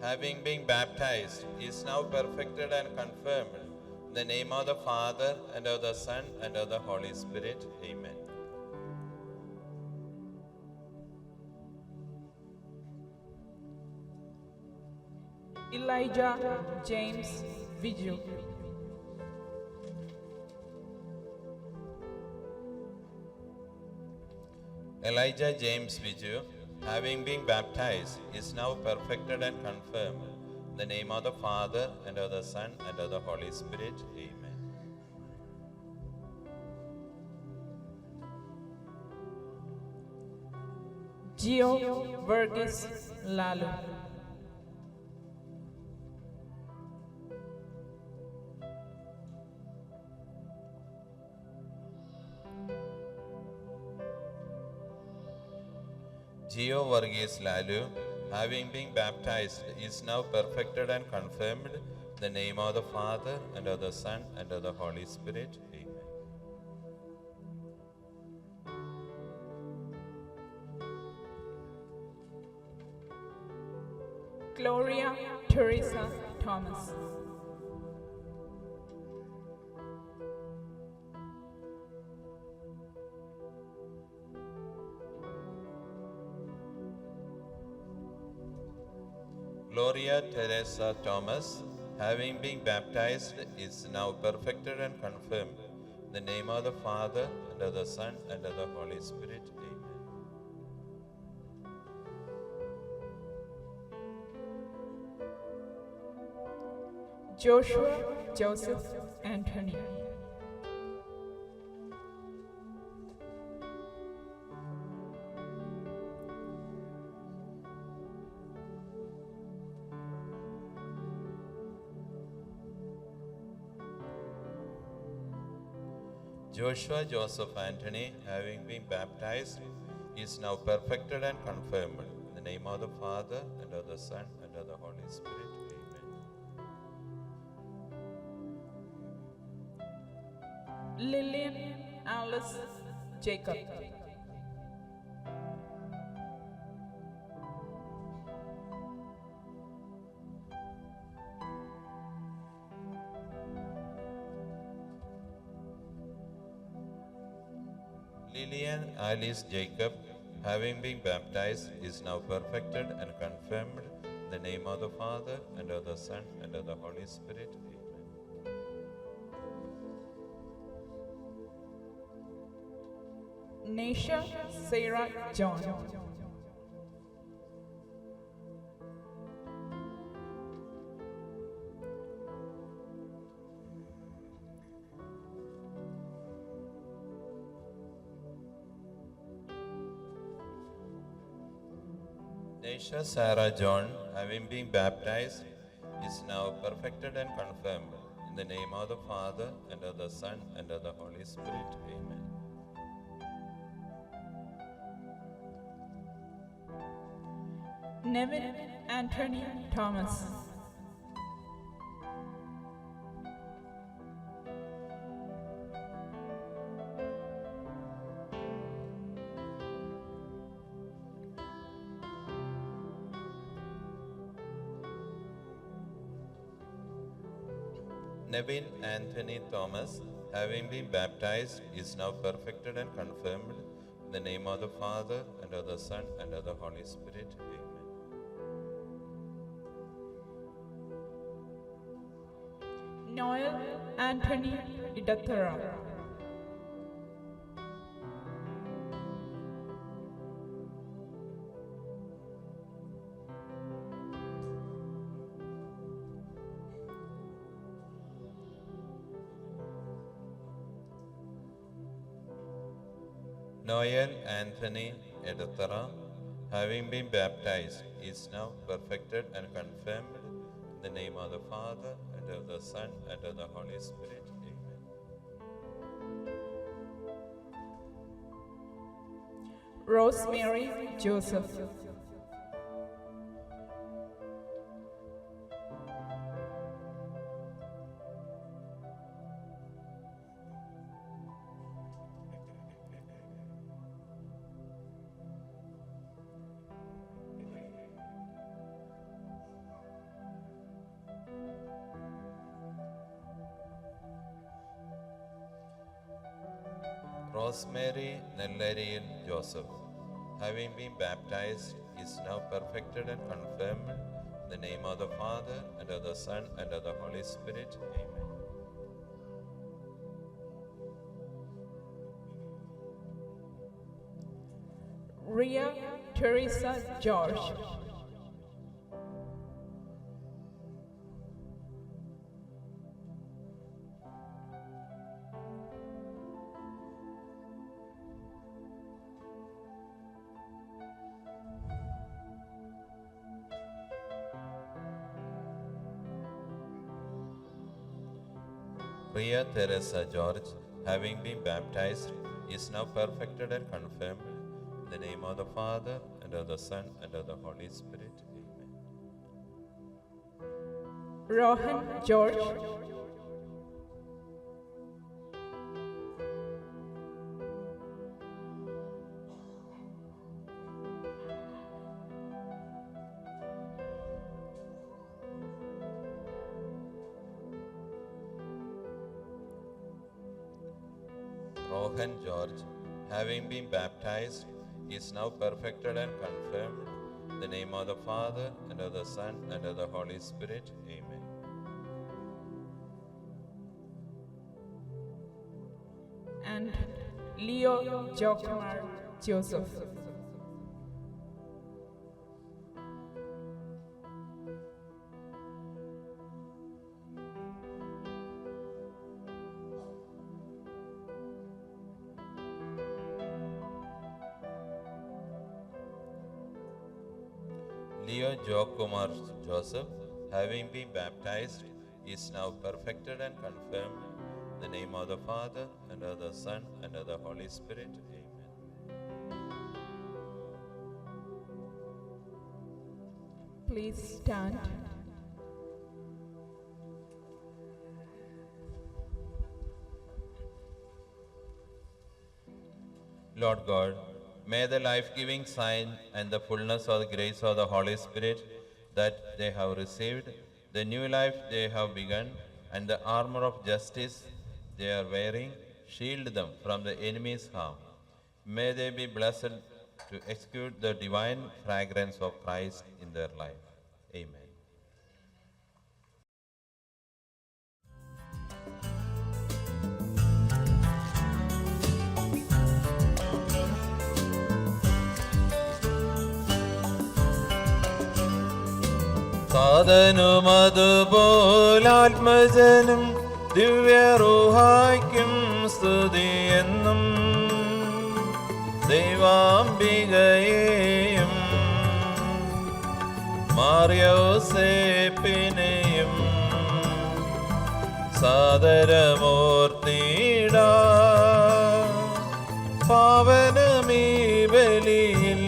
having been baptized, is now perfected and confirmed in the name of the Father, and of the Son, and of the Holy Spirit. Amen. Elijah James Viju. Elijah James Viju, having been baptized, is now perfected and confirmed in the name of the Father, and of the Son, and of the Holy Spirit. Amen. Gio Vergis Lalu. Gio Varghese Lalu, having been baptized, is now perfected and confirmed in the name of the Father, and of the Son, and of the Holy Spirit. Amen. Gloria Teresa Thomas. Gloria Teresa Thomas, having been baptized, is now perfected and confirmed in the name of the Father, and of the Son, and of the Holy Spirit. Amen. Joshua Joseph Anthony. Joshua Joseph Anthony, having been baptized, is now perfected and confirmed in the name of the Father, and of the Son, and of the Holy Spirit. Amen. Lillian Alice Jacob. Lillian Alice Jacob, having been baptized, is now perfected and confirmed in the name of the Father, and of the Son, and of the Holy Spirit. Amen. Nasha Sarah John. Tasha Sarah John, having been baptized, is now perfected and confirmed. In the name of the Father, and of the Son, and of the Holy Spirit. Amen. Nevin Anthony Thomas. Nevin Anthony Thomas, having been baptized, is now perfected and confirmed. In the name of the Father, and of the Son, and of the Holy Spirit. Amen. Noel Anthony Idathara. Noel Anthony Edathara, having been baptized, is now perfected and confirmed. In the name of the Father, and of the Son, and of the Holy Spirit. Amen. Rosemary Joseph. Rosemary Nellaril Joseph, having been baptized, is now perfected and confirmed. In the name of the Father, and of the Son, and of the Holy Spirit. Amen. Ria Teresa George. Ria Teresa George, having been baptized, is now perfected and confirmed. In the name of the Father, and of the Son, and of the Holy Spirit. Amen. Rohan George. Rohan George, having been baptized, is now perfected and confirmed. In the name of the Father, and of the Son, and of the Holy Spirit. Amen. And Leo Jokumar Joseph. Leo Jokumar Joseph, having been baptized, is now perfected and confirmed. In the name of the Father, and of the Son, and of the Holy Spirit. Amen. Please stand. Lord God, may the life-giving sign and the fullness of the grace of the Holy Spirit that they have received, the new life they have begun, and the armor of justice they are wearing, shield them from the enemy's harm. May they be blessed to execute the divine fragrance of Christ in their life. Amen. സാധനും അതുപോലാത്മജനും ദിവ്യറുഹായ്ക്കും സ്തുതിയെന്നും ദൈവാംബികയെയും മാർയോസേപ്പിനെയും സാദരമൂർത്തിടാ പാവനമീ ബലിയിൽ.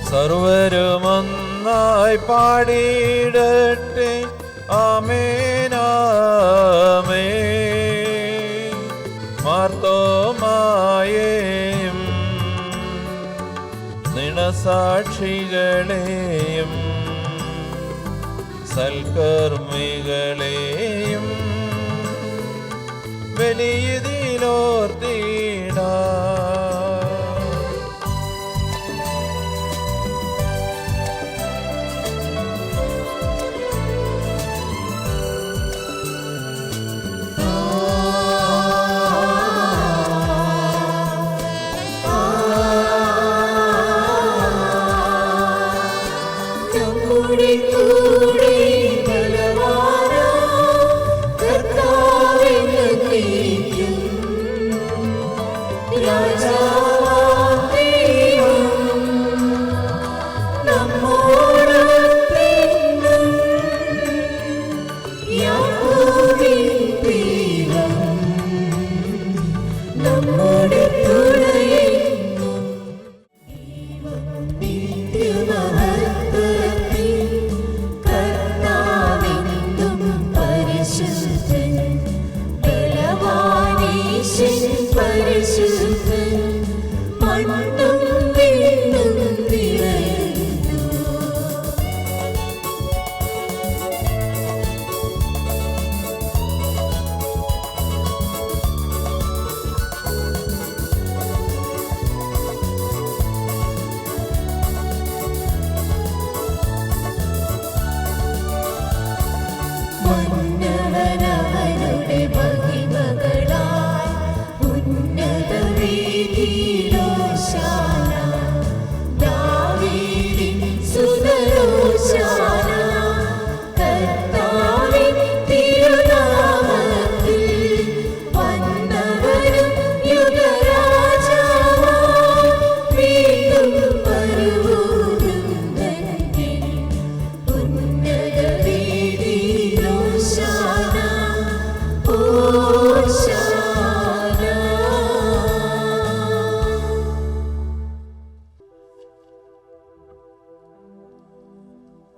സർവരുമൊന്നായി പാടിയിടട്ടെ ആമേനാമേൻ. മാർത്തോമായേയും നിണസാക്ഷികളെയും സൽക്കർമ്മികളെയും ബലിയിലോർത്തിടാ.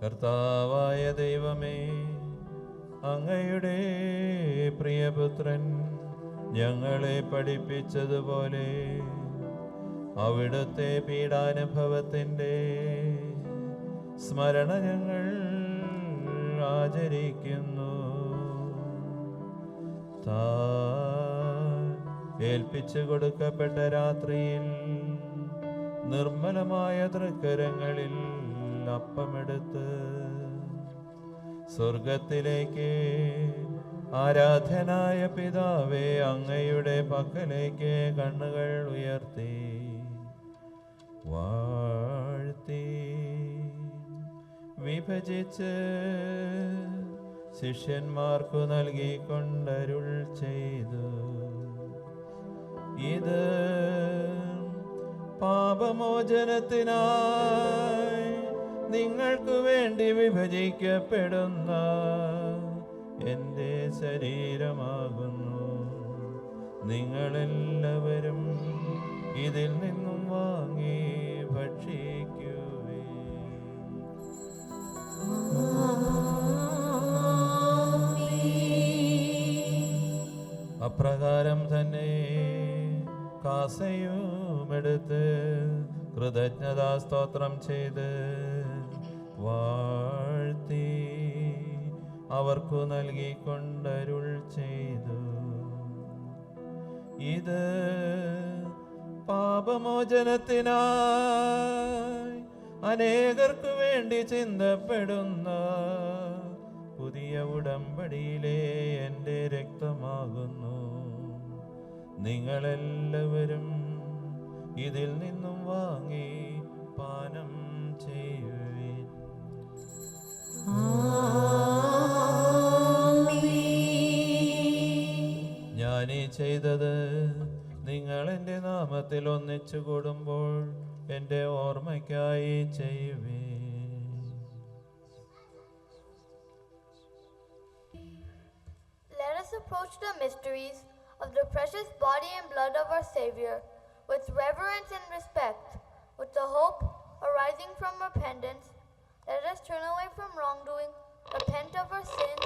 കർത്താവായ ദൈവമേ, അങ്ങയുടെ പ്രിയപുത്രൻ ഞങ്ങളെ പഠിപ്പിച്ചതുപോലെ അവിടുത്തെ പീഡാനുഭവത്തിൻ്റെ സ്മരണ ഞങ്ങൾ ആചരിക്കുന്നു. താൻ ഏൽപ്പിച്ചു കൊടുക്കപ്പെട്ട രാത്രിയിൽ നിർമ്മലമായ തൃക്കരങ്ങളിൽ അപ്പമെടുത്ത് സ്വർഗത്തിലേക്ക് ആരാധ്യനായ പിതാവേ അങ്ങയുടെ പക്കലേക്ക് കണ്ണുകൾ ഉയർത്തി വാഴ്ത്തി വിഭജിച്ച് ശിഷ്യന്മാർക്കു നൽകിക്കൊണ്ടരുൾ ചെയ്തു. ഇത് പാപമോചനത്തിനായി നിങ്ങൾക്കു വേണ്ടി വിഭജിക്കപ്പെടുന്ന എൻ്റെ ശരീരമാകുന്നു. നിങ്ങളെല്ലാവരും ഇതിൽ നിന്നും വാങ്ങി ഭക്ഷിക്കുവേ. അപ്രകാരം തന്നെ കാസയുമെടുത്ത് കൃതജ്ഞതാ സ്തോത്രം ചെയ്ത് വാഴ്ത്തി അവർക്കു നൽകിക്കൊണ്ടരുൾ ചെയ്തു. ഇത് പാപമോചനത്തിനായി അനേകർക്കു വേണ്ടി ചിന്തപ്പെടുന്ന പുതിയ ഉടമ്പടിയിലെ എൻ്റെ രക്തമാകുന്നു. നിങ്ങളെല്ലാവരും ഇതിൽ നിന്നും വാങ്ങി പാനം ചെയ്യുവിൻ. ഞാനീ ചെയ്തത് നിങ്ങൾ എൻ്റെ നാമത്തിൽ ഒന്നിച്ചു കൂടുമ്പോൾ എൻ്റെ ഓർമ്മയ്ക്കായി ചെയ്യുവിൻ. Let us approach the mysteries of the precious body and blood of our Savior with reverence and respect, with the hope arising from repentance. Let us turn away from wrongdoing, repent of our sins,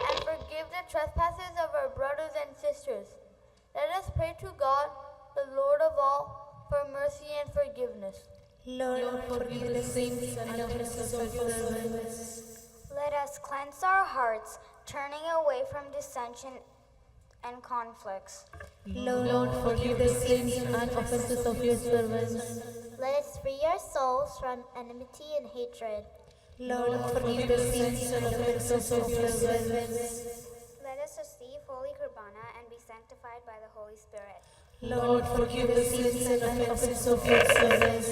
and forgive the trespasses of our brothers and sisters. Let us pray to God, the Lord of all, for mercy and forgiveness. Lord, forgive the sins and offenses of your servants. Let us cleanse our hearts, turning away from dissension and conflicts. Lord, forgive the sins and offenses of your servants. Let us free our souls from enmity and hatred. Lord, forgive the sins and offenses of your servants. Let us receive Holy Qurbana and be sanctified by the Holy Spirit. Lord, forgive the sins and offenses of your servants.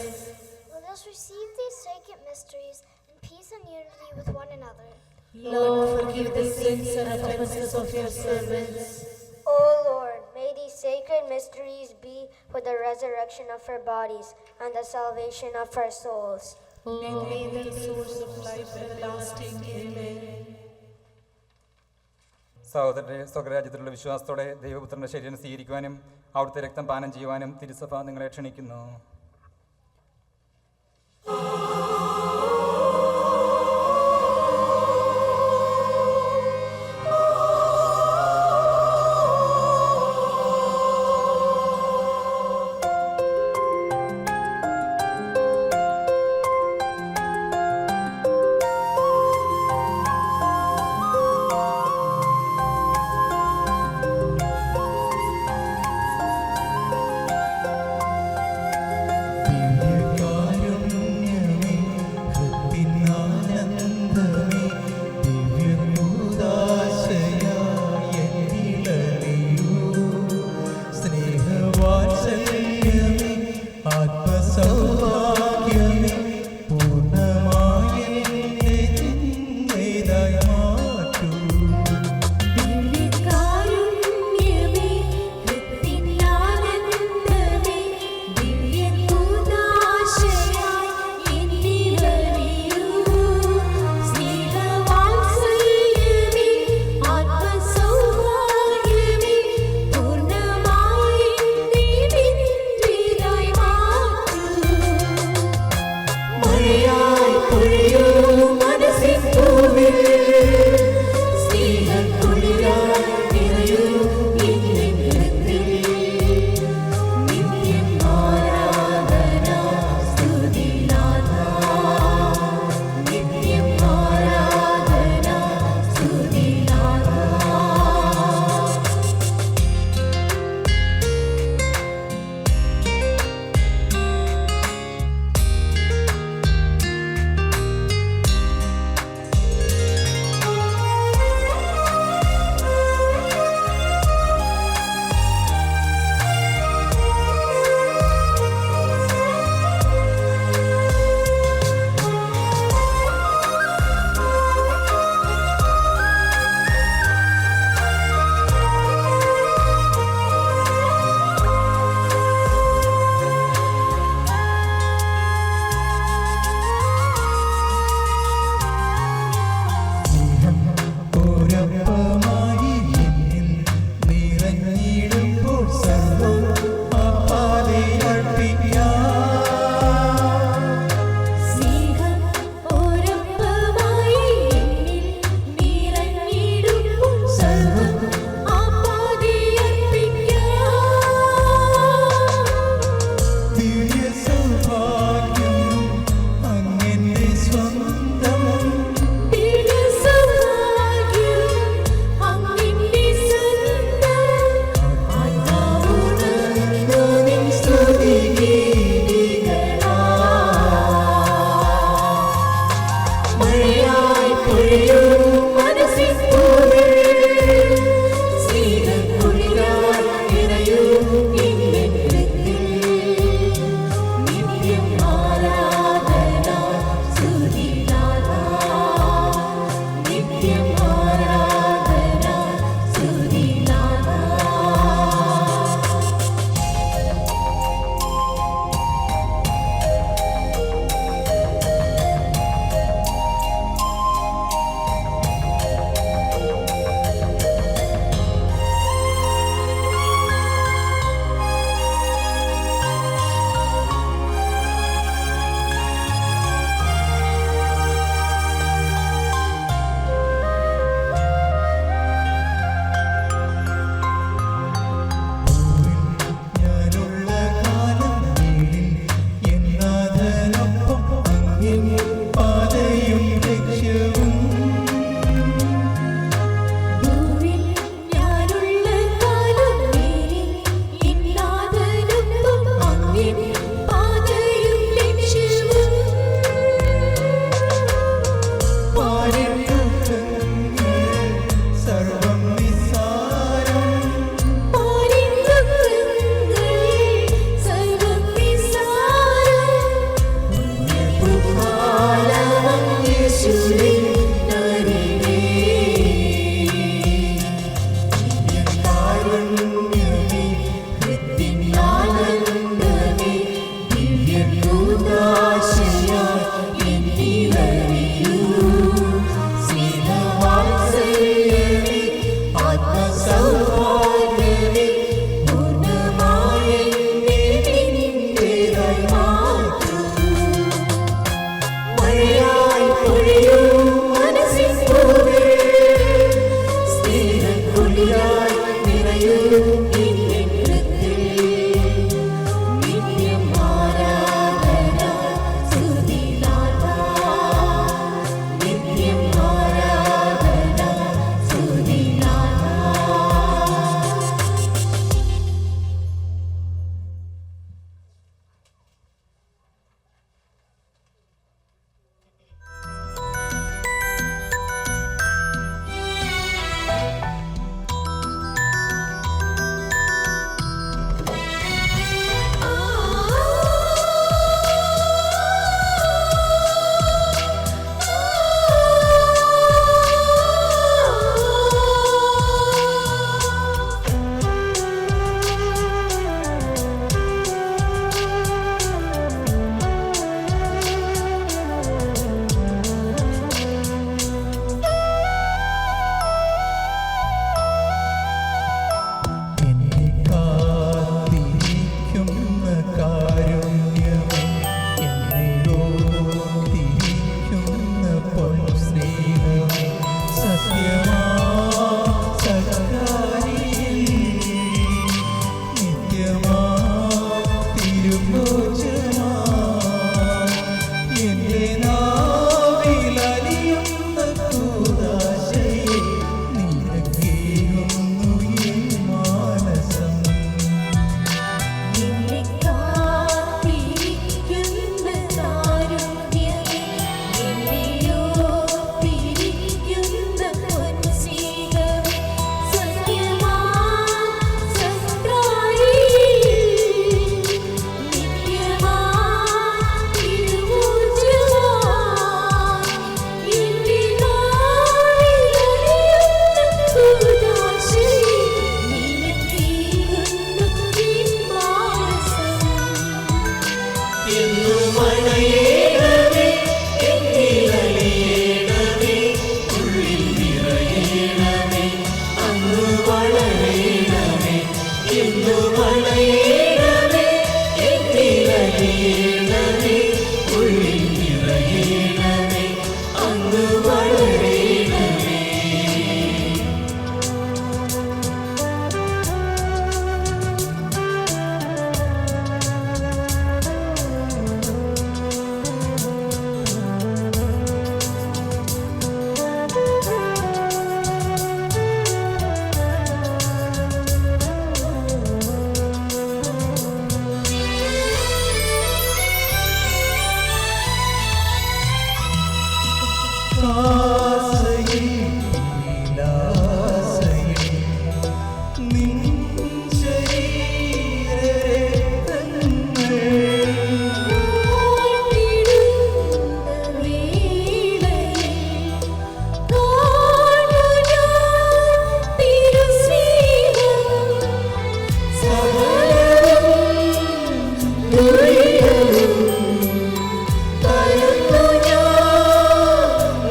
Let us receive these sacred mysteries in peace and unity with one another. Lord, forgive the sins and offenses of your servants. O Lord, may these sacred mysteries be for the resurrection of our bodies and the salvation of our souls. May the source of life everlasting. Amen. സഹോദരരെ, സ്വർഗരാജ്യത്തിലുള്ള വിശ്വാസത്തോടെ ദൈവപുത്രന്റെ ശരീരം സ്വീകരിക്കുവാനും അവിടുത്തെ രക്തം പാനം ചെയ്യുവാനും തിരുസഭ നിങ്ങളെ ക്ഷണിക്കുന്നു.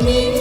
നിൻ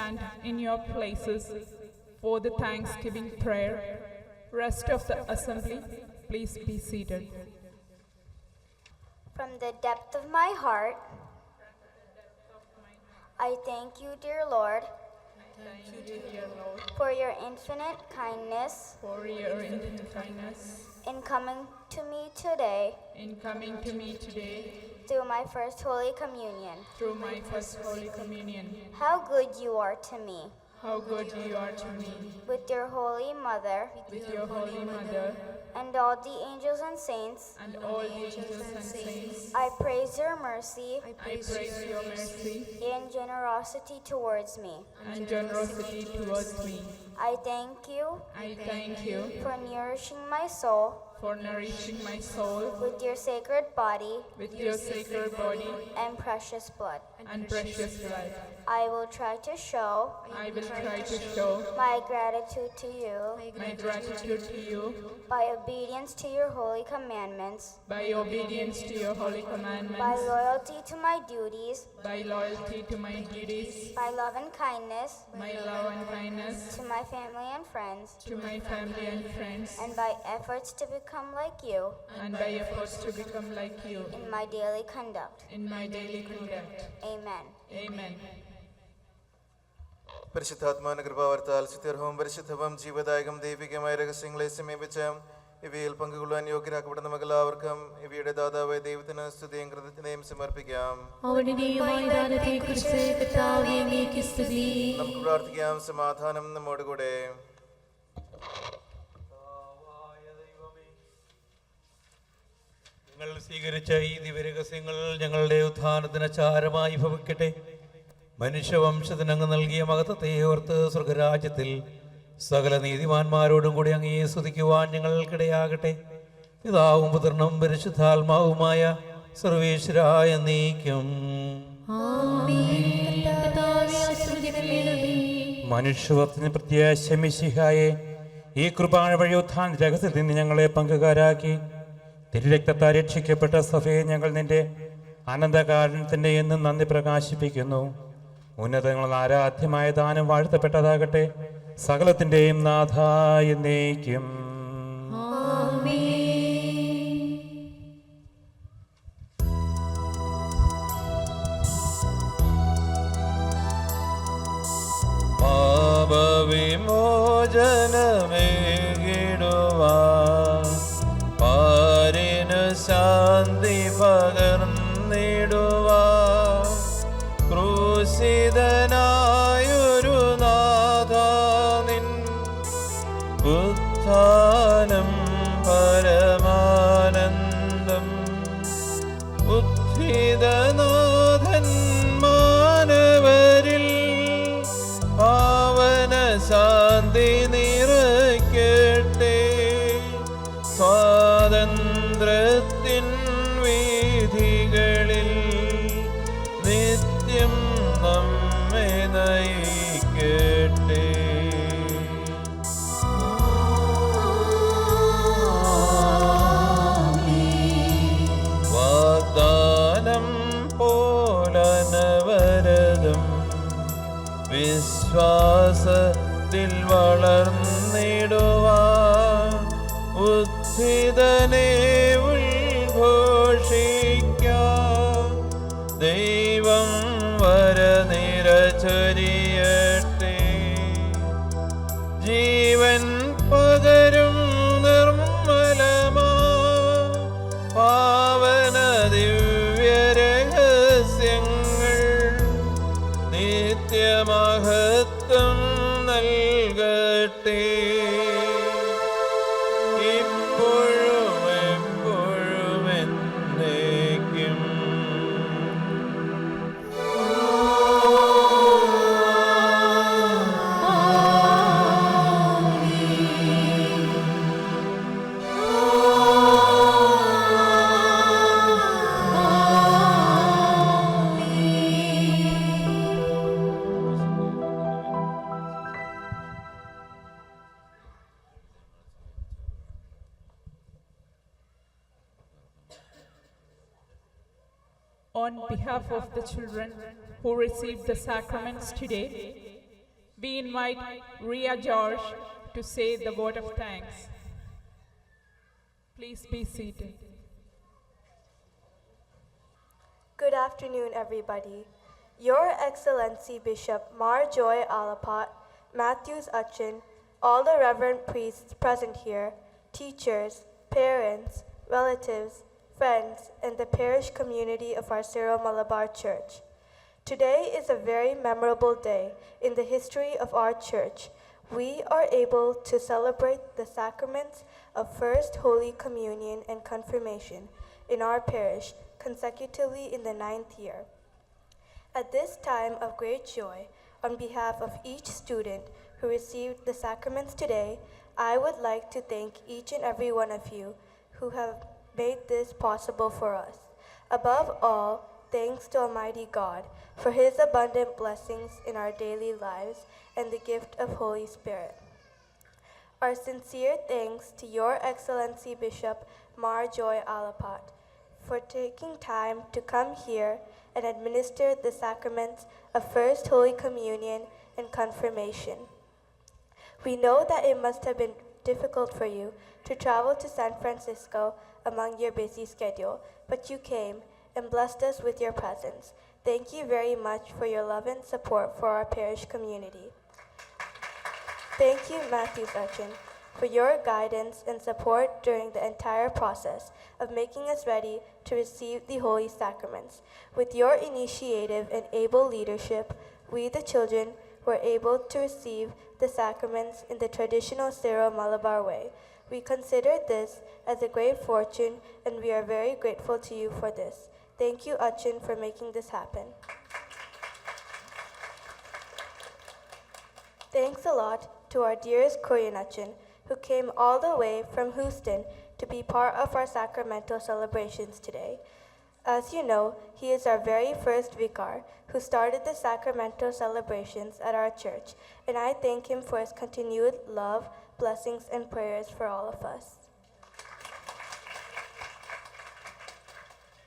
stand in your places for the Thanksgiving prayer. Rest of the assembly, please be seated. From the depth of my heart, I thank you, dear Lord, Thank you, dear Lord, for your infinite kindness for your infinite kindness in coming to me today in coming to me today through my first Holy Communion. through my first Holy Communion. How good you are to me. How good you are to me. With your Holy Mother With your Holy Mother and all the angels and saints, and all the angels and saints, I praise your mercy I praise your mercy and generosity towards me. and generosity towards me. I thank you I thank you for nourishing my soul for nourishing my soul with your sacred body with your sacred body and precious blood. and precious blood. I will try to show I will try to show my gratitude to you my gratitude to you by obedience to your holy commandments, by obedience to your holy by commandments, loyalty to my duties, by loyalty to my duties, by love and kindness my love and kindness to my family and friends, to my family and friends, and by efforts to become like you and by efforts to become like you in my daily conduct. in my daily conduct. Amen. Amen. പരിശുദ്ധാത്മാവിന്റെ കൃപാവർത്താൽ സ്തുത്യർഹവും പരിശുദ്ധവും ജീവദായകം ദൈവികമായ രഹസ്യങ്ങളെ സമീപിച്ച് ഇവയിൽ പങ്കുകൊള്ളുവാൻ യോഗ്യരാക്കപ്പെടുന്ന നമുക്കെല്ലാവർക്കും ഇവയുടെ ദാതാവായ ദൈവത്തിന് സ്തുതിയും കൃതജ്ഞതയും സമർപ്പിക്കാം. നമുക്ക് പ്രാർത്ഥിക്കാം. സമാധാനം നമ്മോടുകൂടെ. ഞങ്ങൾ സ്വീകരിച്ച ഈ ദിവ്യരഹസ്യങ്ങൾ ഞങ്ങളുടെ ഉത്ഥാനത്തിന് ചാരമായി ഭവിക്കട്ടെ. മനുഷ്യവംശത്തിന് അങ്ങ് നൽകിയ മഹത്വത്തെ ഓർത്ത് സ്വർഗരാജ്യത്തിൽ സകല നീതിമാന്മാരോടും കൂടി അങ്ങയെ സ്തുതിക്കുവാൻ ഞങ്ങൾക്കിടയാകട്ടെ. പിതാവും പുത്രനും പരിശുദ്ധാത്മാവുമായ സർവേശ്വരായ നീക്കും. മനുഷ്യവർത്തിന് പ്രത്യാശ മിശിഹായെ ഈ കൃപാന വഴി ഉത്ഥാന രഹസ്യത്തിൽ നിന്ന് ഞങ്ങളെ പങ്കുകാരാക്കി തിരുരക്തത്താൽ രക്ഷിക്കപ്പെട്ട സഭയെ ഞങ്ങൾ നിന്റെ അനന്തകാരണത്തിൻ്റെ എന്നും നന്ദി പ്രകാശിപ്പിക്കുന്നു. ഉന്നതങ്ങൾ ആരാധ്യമായ ദാനം വാഴ്ത്തപ്പെട്ടതാകട്ടെ. സകലത്തിൻ്റെയും നാഥായ എന്നേക്കും. പാപവിമോചനമേകിടുവാൻ പാരിനു ശാന്തി പകർന്നിടുവാൻ ക്രൂശിതനായൊരു നാഥാ നിൻ ഉത്ഥാനം പരമാനന്ദം ഉത്ഥിതനാഥൻ മാനവരിൽ പാവന ശാന്തി നിറയ്ക്കട്ടെ. സ്വാതന്ത്ര്യത്തിൻ വീഥികളിൽ നിത്യം നമ്മെ നയിക്കട്ടെ. വാഗ്ദാനം പോലനവരതം വിശ്വാസത്തിൽ വളർന്നിടുവാൻ ഉത്ഥിതനെ ഉദ്ഘോഷിക്കാം. ദൈവം വരനിര ചൊരിയട്ടെ. ജീവൻ പകരും നിർമ്മലമാ പാവന ദിവ്യരഹസ്യങ്ങൾ നിത്യമഹത്വം നൽകട്ടെ. ഇപ്പോഴും എപ്പോഴും എന്നേക്കും. On behalf of the children who received the sacraments today, We invite Ria George to say the word of thanks. Please be seated. Good afternoon, everybody. Your Excellency Bishop Marjoy Alapat, Matthews Utchin, all the reverend priests present here, teachers, parents, relatives, friends, and the parish community of our Syro-Malabar Church. Today is a very memorable day in the history of our church. We are able to celebrate the sacraments of First Holy Communion and Confirmation in our parish consecutively in the 9th year. At this time of great joy, on behalf of each student who received the sacraments today, I would like to thank each and every one of you who have made this possible for us. Above all, thanks to Almighty God for His abundant blessings in our daily lives and the gift of Holy Spirit. Our sincere thanks to Your Excellency Bishop Marjoy Alapat for taking time to come here and administer the sacraments of First Holy Communion and Confirmation. We know that it must have been difficult for you to travel to San Francisco among your busy schedule, but you came and blessed us with your presence. Thank you very much for your love and support for our parish community. Thank you, Matthews Utchin, for your guidance and support during the entire process of making us ready to receive the Holy Sacraments. With your initiative and able leadership, we, the children, were able to receive the sacraments in the traditional Syro-Malabar way. We consider this as a great fortune, and we are very grateful to you for this. Thank you, Utchin, for making this happen. Thanks a lot to our dearest Korean Utchin, who came all the way from Houston to be part of our sacramental celebrations today. As you know, he is our very first vicar who started the sacramental celebrations at our church, and I thank him for his continued love, blessings, and prayers for all of us.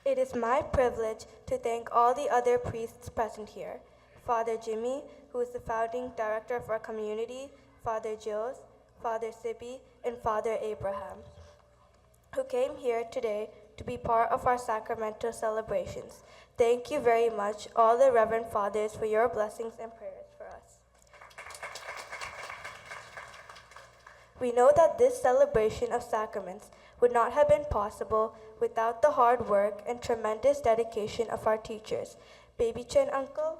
It is my privilege to thank all the other priests present here. Father Jimmy, who is the founding director of our community, Father Jules, Father Sibi, and Father Abraham, who came here today to be part of our sacramental celebrations. Thank you very much, all the Reverend Fathers, for your blessings and prayers for us. We know that this celebration of sacraments would not have been possible without the hard work and tremendous dedication of our teachers, Baby Chen Uncle,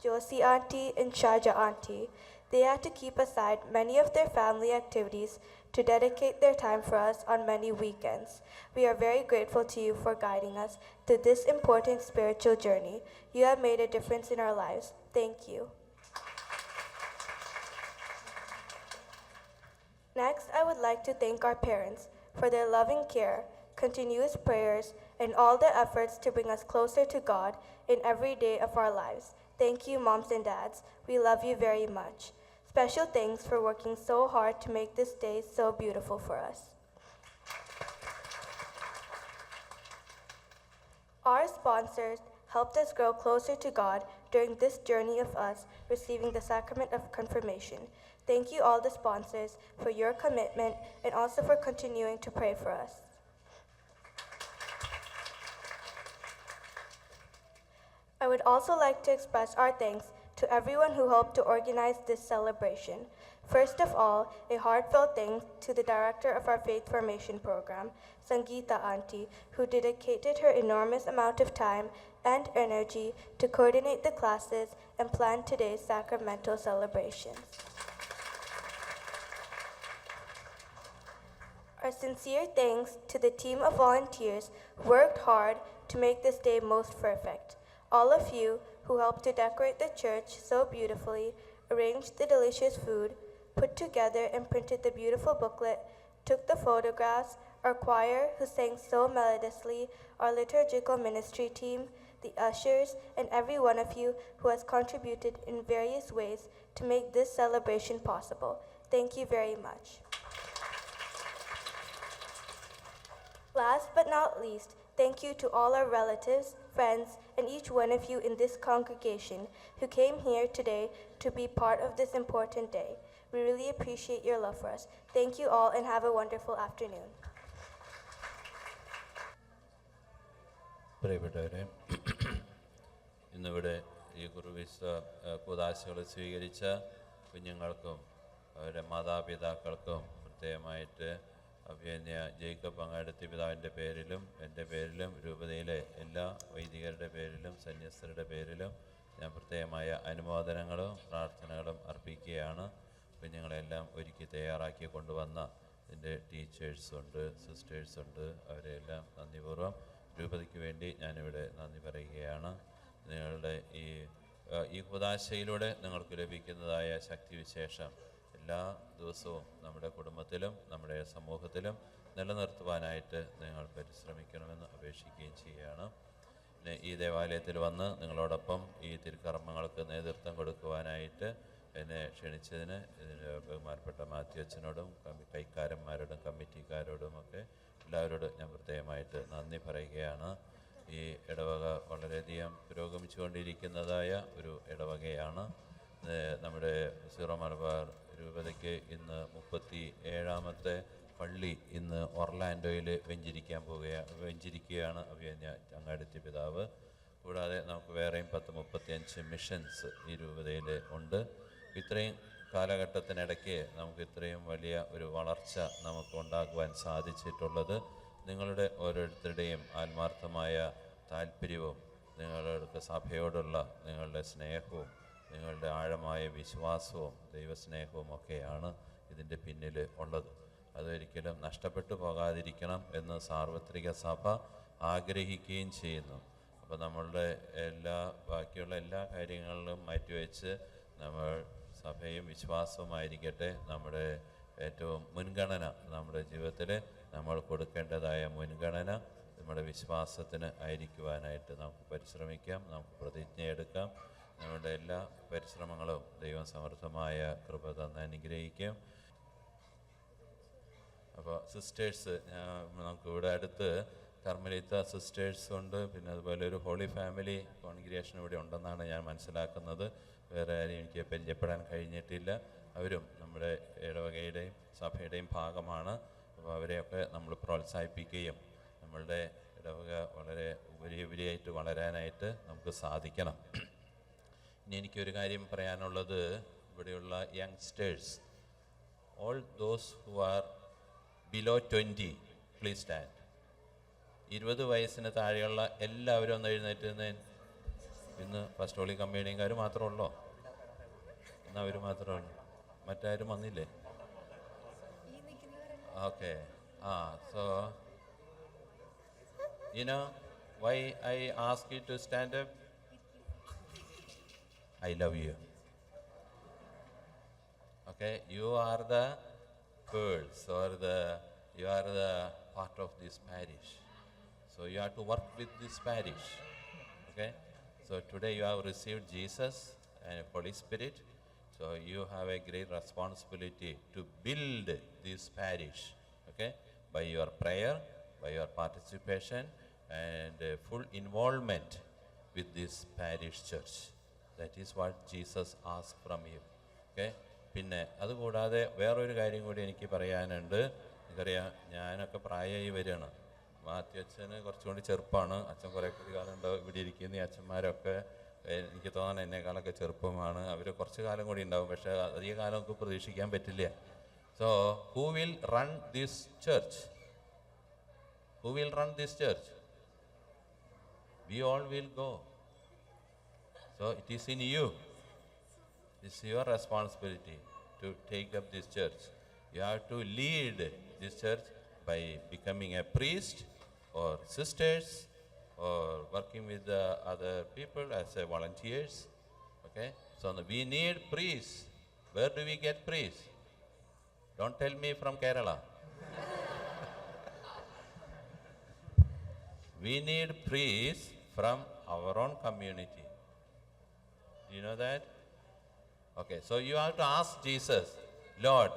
Josie Auntie, and Shaja Auntie. They had to keep aside many of their family activities to dedicate their time for us on many weekends. We are very grateful to you for guiding us through this important spiritual journey. You have made a difference in our lives. Thank you. Next, I would like to thank our parents for their loving care, continuous prayers, and all the efforts to bring us closer to God in every day of our lives. Thank you, moms and dads. We love you very much. Special thanks for working so hard to make this day so beautiful for us. Our sponsors helped us grow closer to God during this journey of us receiving the sacrament of confirmation. Thank you, all the sponsors, for your commitment and also for continuing to pray for us. I would also like to express our thanks to everyone who helped to organize this celebration. First of all, a heartfelt thanks to the director of our Faith Formation Program, Sangeeta Auntie, who dedicated her enormous amount of time and energy to coordinate the classes and plan today's sacramental celebrations. Our sincere thanks to the team of volunteers who worked hard to make this day most perfect. All of you who helped to decorate the church so beautifully, arranged the delicious food, put together and printed the beautiful booklet, took the photographs, our choir who sang so melodiously, our liturgical ministry team, the ushers, and every one of you who has contributed in various ways to make this celebration possible. Thank you very much. Last but not least, Thank you to all our relatives, friends, and each one of you in this congregation who came here today to be part of this important day. We really appreciate your love for us. Thank you all and have a wonderful afternoon. പ്രിയപ്പെട്ടവരെ, ഇന്നിവിടെ ഈ കുർബാന കൂദാശകൾ സ്വീകരിച്ച കുഞ്ഞുങ്ങൾക്കും അവരുടെ മാതാപിതാക്കൾക്കും പ്രത്യേകമായിട്ട് അഭിനന്യ Jacob അങ്ങാടത്തി പിതാവിൻ്റെ പേരിലും എൻ്റെ പേരിലും രൂപതയിലെ എല്ലാ വൈദികരുടെ പേരിലും സന്യസ്തരുടെ പേരിലും ഞാൻ പ്രത്യേകമായ അനുമോദനങ്ങളും പ്രാർത്ഥനകളും അർപ്പിക്കുകയാണ്. കുഞ്ഞുങ്ങളെല്ലാം ഒരുക്കി തയ്യാറാക്കി കൊണ്ടുവന്ന എൻ്റെ ടീച്ചേഴ്സുണ്ട്, സിസ്റ്റേഴ്സുണ്ട്, അവരെല്ലാം നന്ദിപൂർവ്വം രൂപതയ്ക്ക് വേണ്ടി ഞാനിവിടെ നന്ദി പറയുകയാണ്. നിങ്ങളുടെ ഈ കുദാശയിലൂടെ നിങ്ങൾക്ക് ലഭിക്കുന്നതായ ശക്തിവിശേഷം എല്ലാ ദിവസവും നമ്മുടെ കുടുംബത്തിലും നമ്മുടെ സമൂഹത്തിലും നിലനിർത്തുവാനായിട്ട് നിങ്ങൾ പരിശ്രമിക്കണമെന്ന് അപേക്ഷിക്കുകയും ചെയ്യുകയാണ്. പിന്നെ ഈ ദേവാലയത്തിൽ വന്ന് നിങ്ങളോടൊപ്പം ഈ തിരുക്കർമ്മങ്ങൾക്ക് നേതൃത്വം കൊടുക്കുവാനായിട്ട് എന്നെ ക്ഷണിച്ചതിന് ഇതിന് ബഹുമാനപ്പെട്ട മാത്യു അച്ഛനോടും കൈക്കാരന്മാരോടും കമ്മിറ്റിക്കാരോടുമൊക്കെ എല്ലാവരോടും ഞാൻ പ്രത്യേകമായിട്ട് നന്ദി പറയുകയാണ്. ഈ ഇടവക വളരെയധികം പുരോഗമിച്ചുകൊണ്ടിരിക്കുന്നതായ ഒരു ഇടവകയാണ്. നമ്മുടെ സീറോ മലബാർ രൂപതയ്ക്ക് ഇന്ന് 37ാമത്തെ പള്ളി ഇന്ന് ഒർലാൻഡോയിൽ വെഞ്ചരിക്കുകയാണ് അഭിനന്യ അങ്ങാടത്തി പിതാവ്. കൂടാതെ നമുക്ക് വേറെയും 35 മിഷൻസ് ഈ രൂപതയിൽ ഉണ്ട്. ഇത്രയും കാലഘട്ടത്തിനിടയ്ക്ക് നമുക്ക് ഇത്രയും വലിയ ഒരു വളർച്ച നമുക്ക് ഉണ്ടാക്കുവാൻ സാധിച്ചിട്ടുള്ളത് നിങ്ങളുടെ ഓരോരുത്തരുടെയും ആത്മാർത്ഥമായ താല്പര്യവും നിങ്ങളുടെ സഭയോടുള്ള നിങ്ങളുടെ സ്നേഹവും നിങ്ങളുടെ ആഴമായ വിശ്വാസവും ദൈവസ്നേഹവും ഒക്കെയാണ് ഇതിൻ്റെ പിന്നിൽ ഉള്ളത്. അതൊരിക്കലും നഷ്ടപ്പെട്ടു പോകാതിരിക്കണം എന്ന് സാർവത്രിക സഭ ആഗ്രഹിക്കുകയും ചെയ്യുന്നു. അപ്പോൾ നമ്മളുടെ ബാക്കിയുള്ള എല്ലാ കാര്യങ്ങളിലും മാറ്റിവെച്ച് നമ്മൾ സഭയും വിശ്വാസവുമായിരിക്കട്ടെ നമ്മുടെ ഏറ്റവും മുൻഗണന. നമ്മുടെ ജീവിതത്തിൽ നമ്മൾ കൊടുക്കേണ്ടതായ മുൻഗണന നമ്മുടെ വിശ്വാസത്തിന് ആയിരിക്കുവാനായിട്ട് നമുക്ക് പരിശ്രമിക്കാം, നമുക്ക് പ്രതിജ്ഞയെടുക്കാം. നമ്മുടെ എല്ലാ പരിശ്രമങ്ങളും ദൈവം സമർത്ഥമായ കൃപ തന്ന് അനുഗ്രഹിക്കും. അപ്പോൾ സിസ്റ്റേഴ്സ്, നമുക്ക് ഇവിടെ അടുത്ത് കർമ്മലിത്ത സിസ്റ്റേഴ്സ് ഉണ്ട്, പിന്നെ അതുപോലെ ഒരു ഹോളി ഫാമിലി കോൺഗ്രിഗേഷൻ ഇവിടെ ഉണ്ടെന്നാണ് ഞാൻ മനസ്സിലാക്കുന്നത്. വേറെ ആരും എനിക്ക് പരിചയപ്പെടാൻ കഴിഞ്ഞിട്ടില്ല. അവരും നമ്മുടെ ഇടവകയുടെയും സഭയുടെയും ഭാഗമാണ്. അപ്പോൾ അവരെയൊക്കെ നമ്മൾ പ്രോത്സാഹിപ്പിക്കുകയും നമ്മളുടെ ഇടവക വളരെ ഉപരിയായിട്ട് വളരാനായിട്ട് നമുക്ക് സാധിക്കണം. ഇനി എനിക്കൊരു കാര്യം പറയാനുള്ളത്, ഇവിടെയുള്ള youngsters, all those who are below 20 please stand. 20 വയസ്സിന് താഴെയുള്ള എല്ലാവരും ഒന്ന് എഴുന്നേറ്റ് നിന്ന്. ഇന്ന് ഫസ്റ്റ് ഹോളി കമ്മ്യൂണിയൻകാർ മാത്രമേ ഉള്ളൂ? ഇന്ന് അവർ മാത്രമേ ഉള്ളൂ, മറ്റാരും വന്നില്ലേ? Okay. So you know why I ask you to stand up? I love you. Okay, you are the pearls, or you are the part of this parish. So you have to work with this parish. Okay, so today you have received Jesus and Holy Spirit. So you have a great responsibility to build this parish. Okay, by your prayer, by your participation and full involvement with this parish church. That is what Jesus asked from you. Okay, പിന്നെ അതുകൂടാതെ വേറൊരു കാര്യം കൂടി എനിക്ക് പറയാനുണ്ട്. എനിക്കറിയാം, ഞാനൊക്കെ പ്രായമായി വരികയാണ്. മാത്യു അച്ഛന് കുറച്ചുകൂടി ചെറുപ്പമാണ്. അച്ഛൻ കുറേ കൂടി കാലം ഉണ്ടാവും ഇവിടെ ഇരിക്കുന്ന. ഈ അച്ഛന്മാരൊക്കെ എനിക്ക് തോന്നുന്നു എന്നെക്കാളൊക്കെ ചെറുപ്പമാണ്. അവർ കുറച്ച് കാലം കൂടി ഉണ്ടാവും, പക്ഷേ അധിക കാലം നമുക്ക് പ്രതീക്ഷിക്കാൻ പറ്റില്ല. So who will run this church? Who will run this church? We all will go. So it is in you. It's your responsibility to take up this church. You have to lead this church by becoming a priest or sisters or working with the other people as a volunteers. Okay? So we need priests. Where do we get priests? Don't tell me from Kerala. We need priests from our own community. Do you know that? Okay, so you have to ask Jesus, Lord,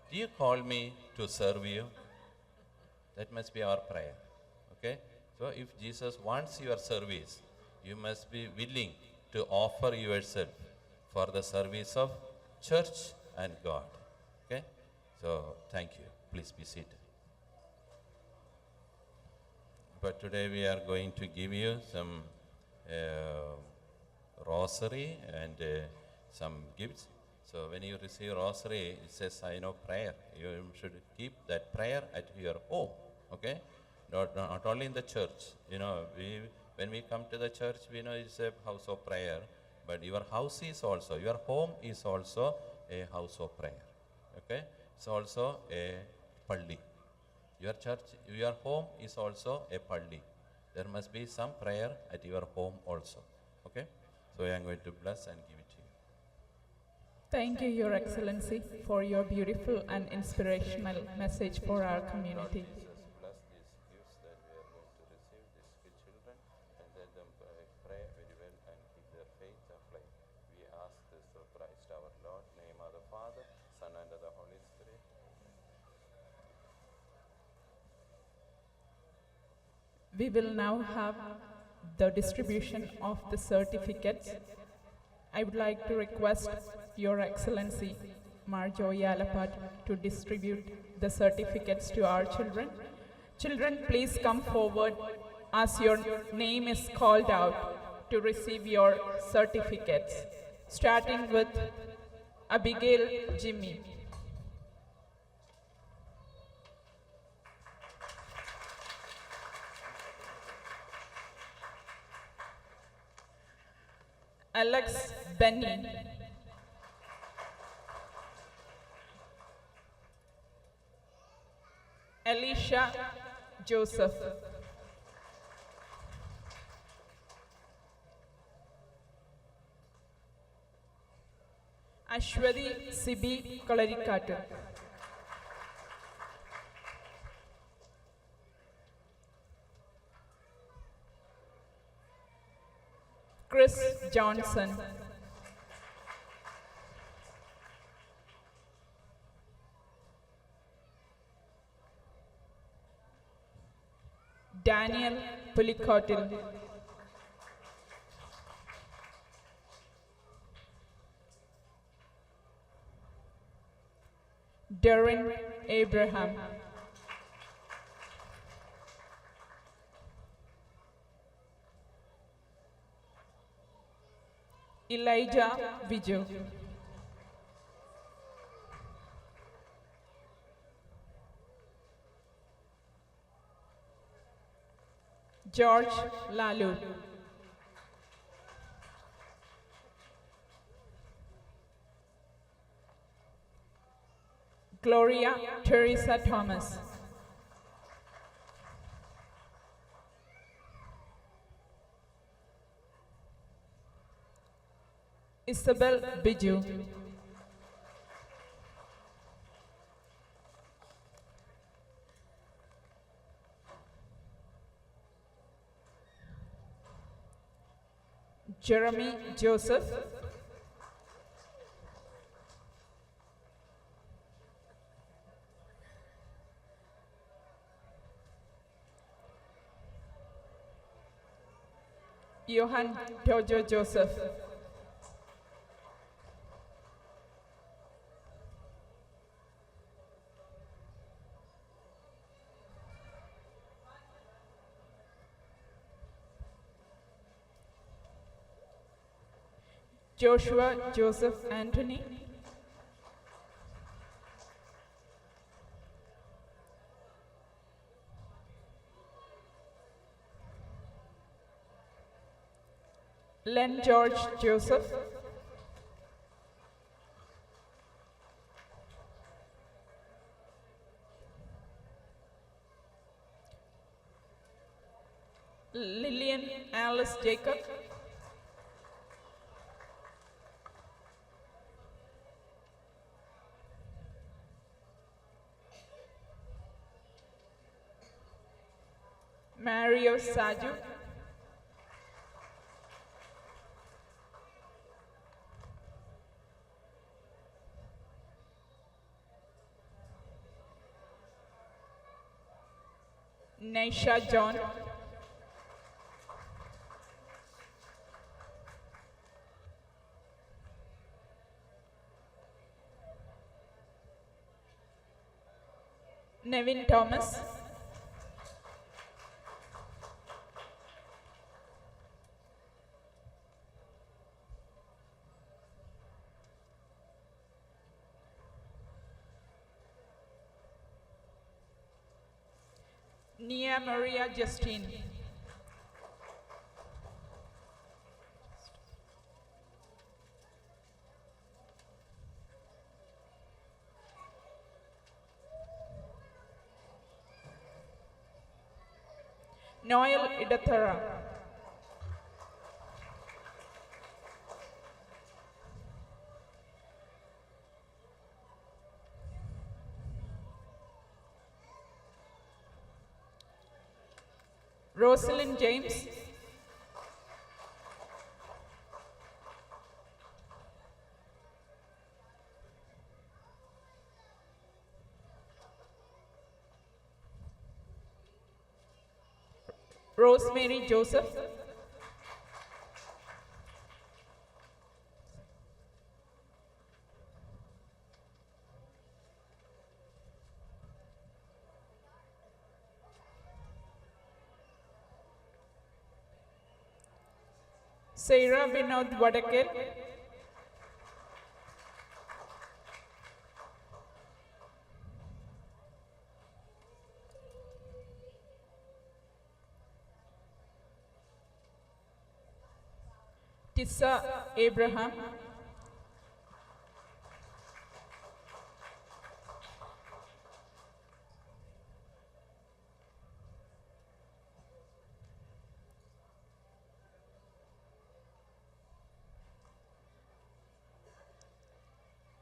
do you call me to serve you? That must be our prayer. Okay? So if Jesus wants your service, you must be willing to offer yourself for the service of church and God. Okay? So thank you. Please be seated. But today we are going to give you some rosary and some gifts. So when you receive rosary, it's a sign of prayer. You should keep that prayer at your home. Okay? Not only in the church. You know, when we come to the church, we know it's a house of prayer. But your house is also, your home is also a house of prayer. Okay? It's also a palli. Your church, your home is also a palli. There must be some prayer at your home also. Okay? So I am going to bless and give it to you. Thank you, Your Excellency, for your beautiful and inspirational message for our community. Bless these gifts that we are going to receive, these children, and let them pray very well and keep their faith aflame. We ask this through Christ our Lord, name of the Father, Son, and of the Holy Spirit. We will now have the distribution of the certificates. I would like to request Your Excellency, Marjorie Alapad, to distribute the certificates to our children. Children, please come forward as your name is called out to receive your certificates, starting with Abigail Jimmy. Alex Benny. Alicia Joseph. Ashwadi Sibi Kolarikatu. Chris Johnson. Daniel Pulikotil. Darren Abraham. Elijah Viju. George Lalu. Gloria Teresa Thomas. Isabel Biju. Jeremy Joseph. Johan Jojo Joseph. Joshua Joseph Anthony. Len George Joseph. Lillian Alice Jacob. Mario Saju. Naisha John. Nevin Thomas. Nia Maria Justine. Noel Idathara. Rosalind James. Rosemary Joseph. Sarah Vinod Vadakel. Tissa Abraham.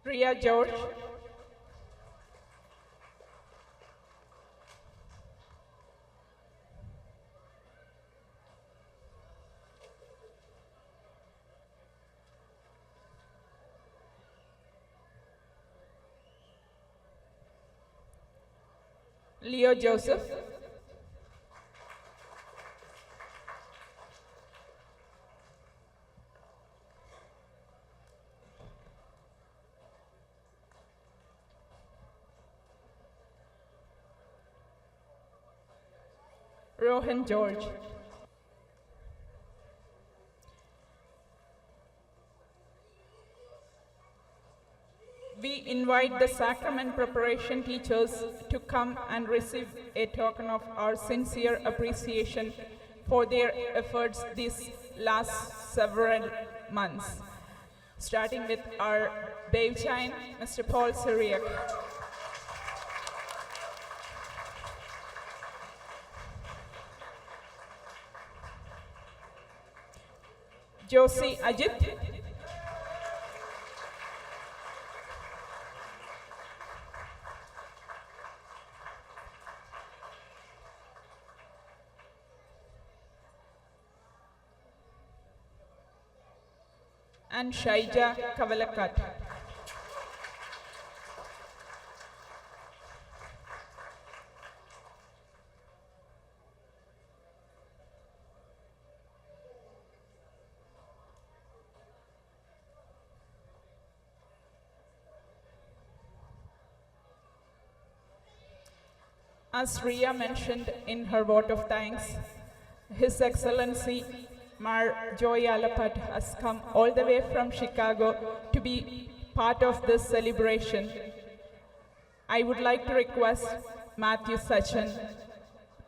Ria George. Leo Joseph. Rohan George. We invite the sacrament preparation teachers to come and receive a token of our sincere appreciation for their efforts these last several months. Starting with our Bevchain, Mr. Paul Syriac. Josie Ajit. And Shaija Kavalakat. As Ria mentioned in her vote of thanks, His Excellency Mar Joy Alapat has come all the way from Chicago to be part of this celebration. I would like to request Matthew Sachin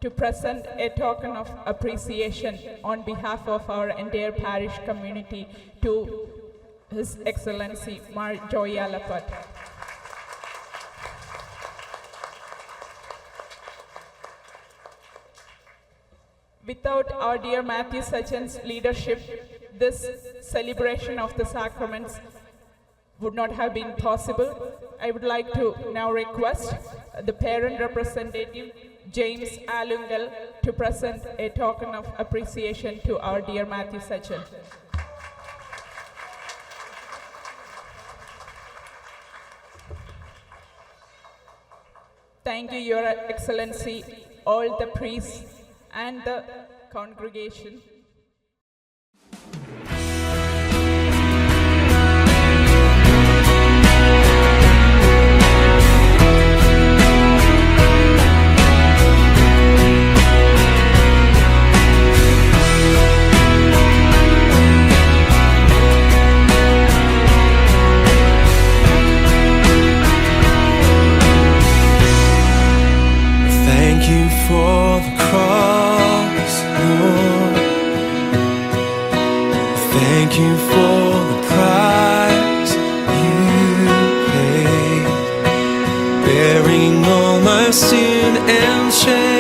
to present a token of appreciation on behalf of our entire parish community to His Excellency Mar Joy Alapat. Without our dear Matthew Sachin's leadership, this celebration of the sacraments would not have been possible. I would like to now request the parent representative, James Alungal, to present a token of appreciation to our dear Matthew Sachin. Thank you, Your Excellency, all the priests and the congregation. Thank you for the price you paid, bearing all my sin and shame.